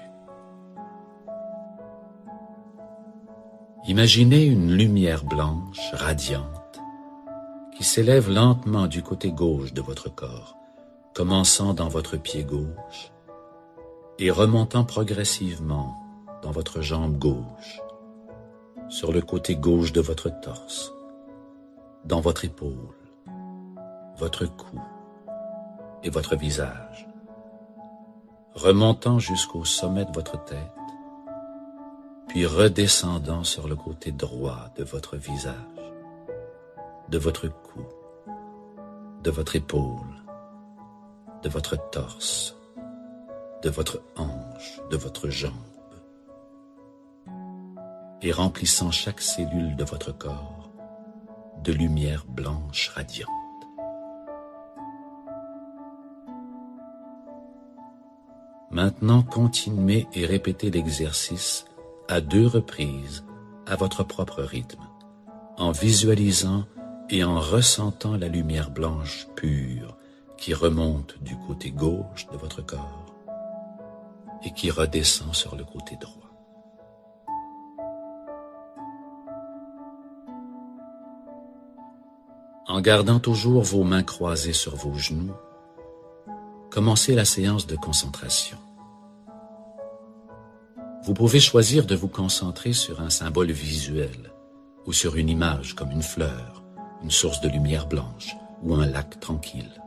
Imaginez une lumière blanche, radiante, qui s'élève lentement du côté gauche de votre corps, commençant dans votre pied gauche et remontant progressivement dans votre jambe gauche, sur le côté gauche de votre torse, dans votre épaule, votre cou et votre visage, remontant jusqu'au sommet de votre tête, puis redescendant sur le côté droit de votre visage, de votre cou, de votre épaule, de votre torse, de votre hanche, de votre jambe, et remplissant chaque cellule de votre corps de lumière blanche radiante. Maintenant, continuez et répétez l'exercice à 2 reprises à votre propre rythme, en visualisant et en ressentant la lumière blanche pure qui remonte du côté gauche de votre corps et qui redescend sur le côté droit. En gardant toujours vos mains croisées sur vos genoux, commencez la séance de concentration. Vous pouvez choisir de vous concentrer sur un symbole visuel ou sur une image comme une fleur, une source de lumière blanche ou un lac tranquille.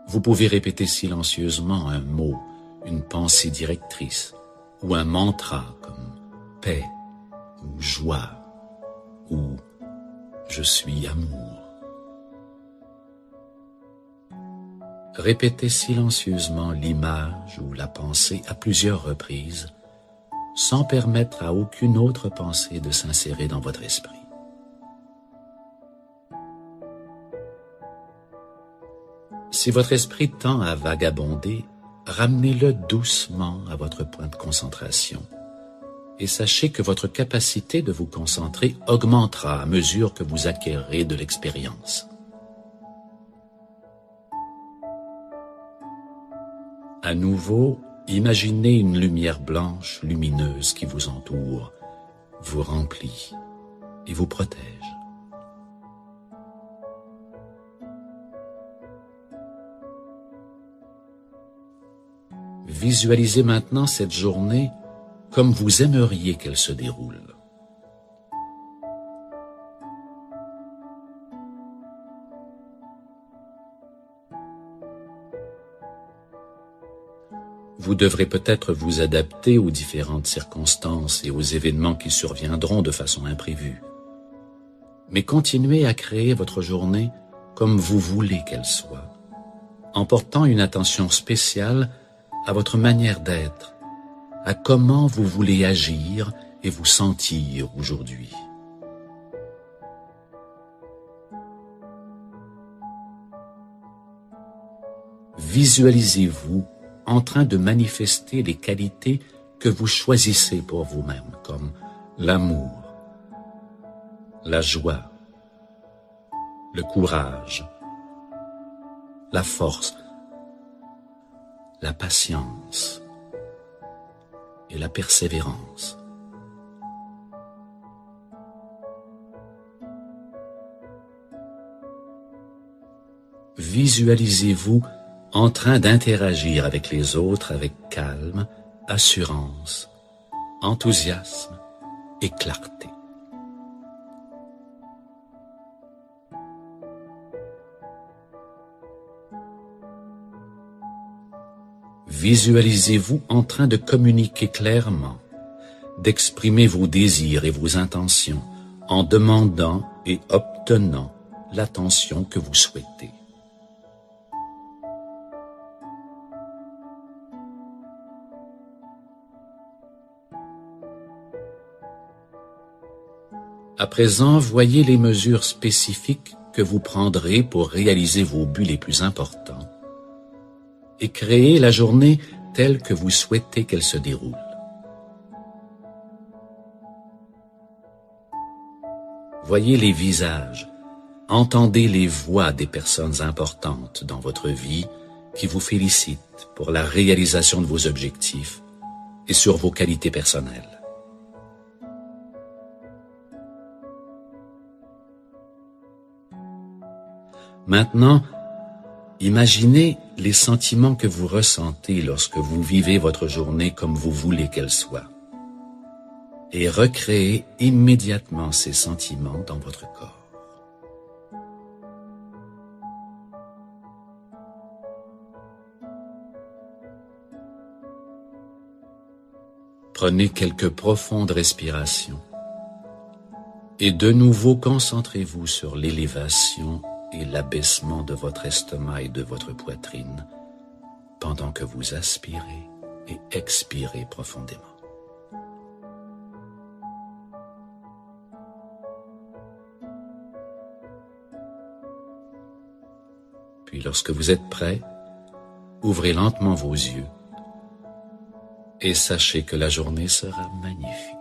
Vous pouvez répéter silencieusement un mot, une pensée directrice ou un mantra comme paix ou joie ou je suis amour. Répétez silencieusement l'image ou la pensée à plusieurs reprises, sans permettre à aucune autre pensée de s'insérer dans votre esprit. Si votre esprit tend à vagabonder, ramenez-le doucement à votre point de concentration et sachez que votre capacité de vous concentrer augmentera à mesure que vous acquérerez de l'expérience. À nouveau, Imaginez une lumière blanche, lumineuse qui vous entoure, vous remplit et vous protège. Visualisez maintenant cette journée comme vous aimeriez qu'elle se déroule. Vous devrez peut-être vous adapter aux différentes circonstances et aux événements qui surviendront de façon imprévue. Mais continuez à créer votre journée comme vous voulez qu'elle soit, en portant une attention spéciale à votre manière d'être, à comment vous voulez agir et vous sentir aujourd'hui. Visualisez-vous en train de manifester les qualités que vous choisissez pour vous-même, comme l'amour, la joie, le courage, la force, la patience et la persévérance. Visualisez-vous en train d'interagir avec les autres avec calme, assurance, enthousiasme et clarté. Visualisez-vous en train de communiquer clairement, d'exprimer vos désirs et vos intentions en demandant et obtenant l'attention que vous souhaitez. À présent, voyez les mesures spécifiques que vous prendrez pour réaliser vos buts les plus importants et créer la journée telle que vous souhaitez qu'elle se déroule. Voyez les visages, entendez les voix des personnes importantes dans votre vie qui vous félicitent pour la réalisation de vos objectifs et sur vos qualités personnelles. Maintenant, imaginez les sentiments que vous ressentez lorsque vous vivez votre journée comme vous voulez qu'elle soit et recréez immédiatement ces sentiments dans votre corps. Prenez quelques profondes respirations et de nouveau concentrez-vous sur l'élévation et l'abaissement de votre estomac et de votre poitrine pendant que vous aspirez et expirez profondément. Puis lorsque vous êtes prêt, ouvrez lentement vos yeux et sachez que la journée sera magnifique.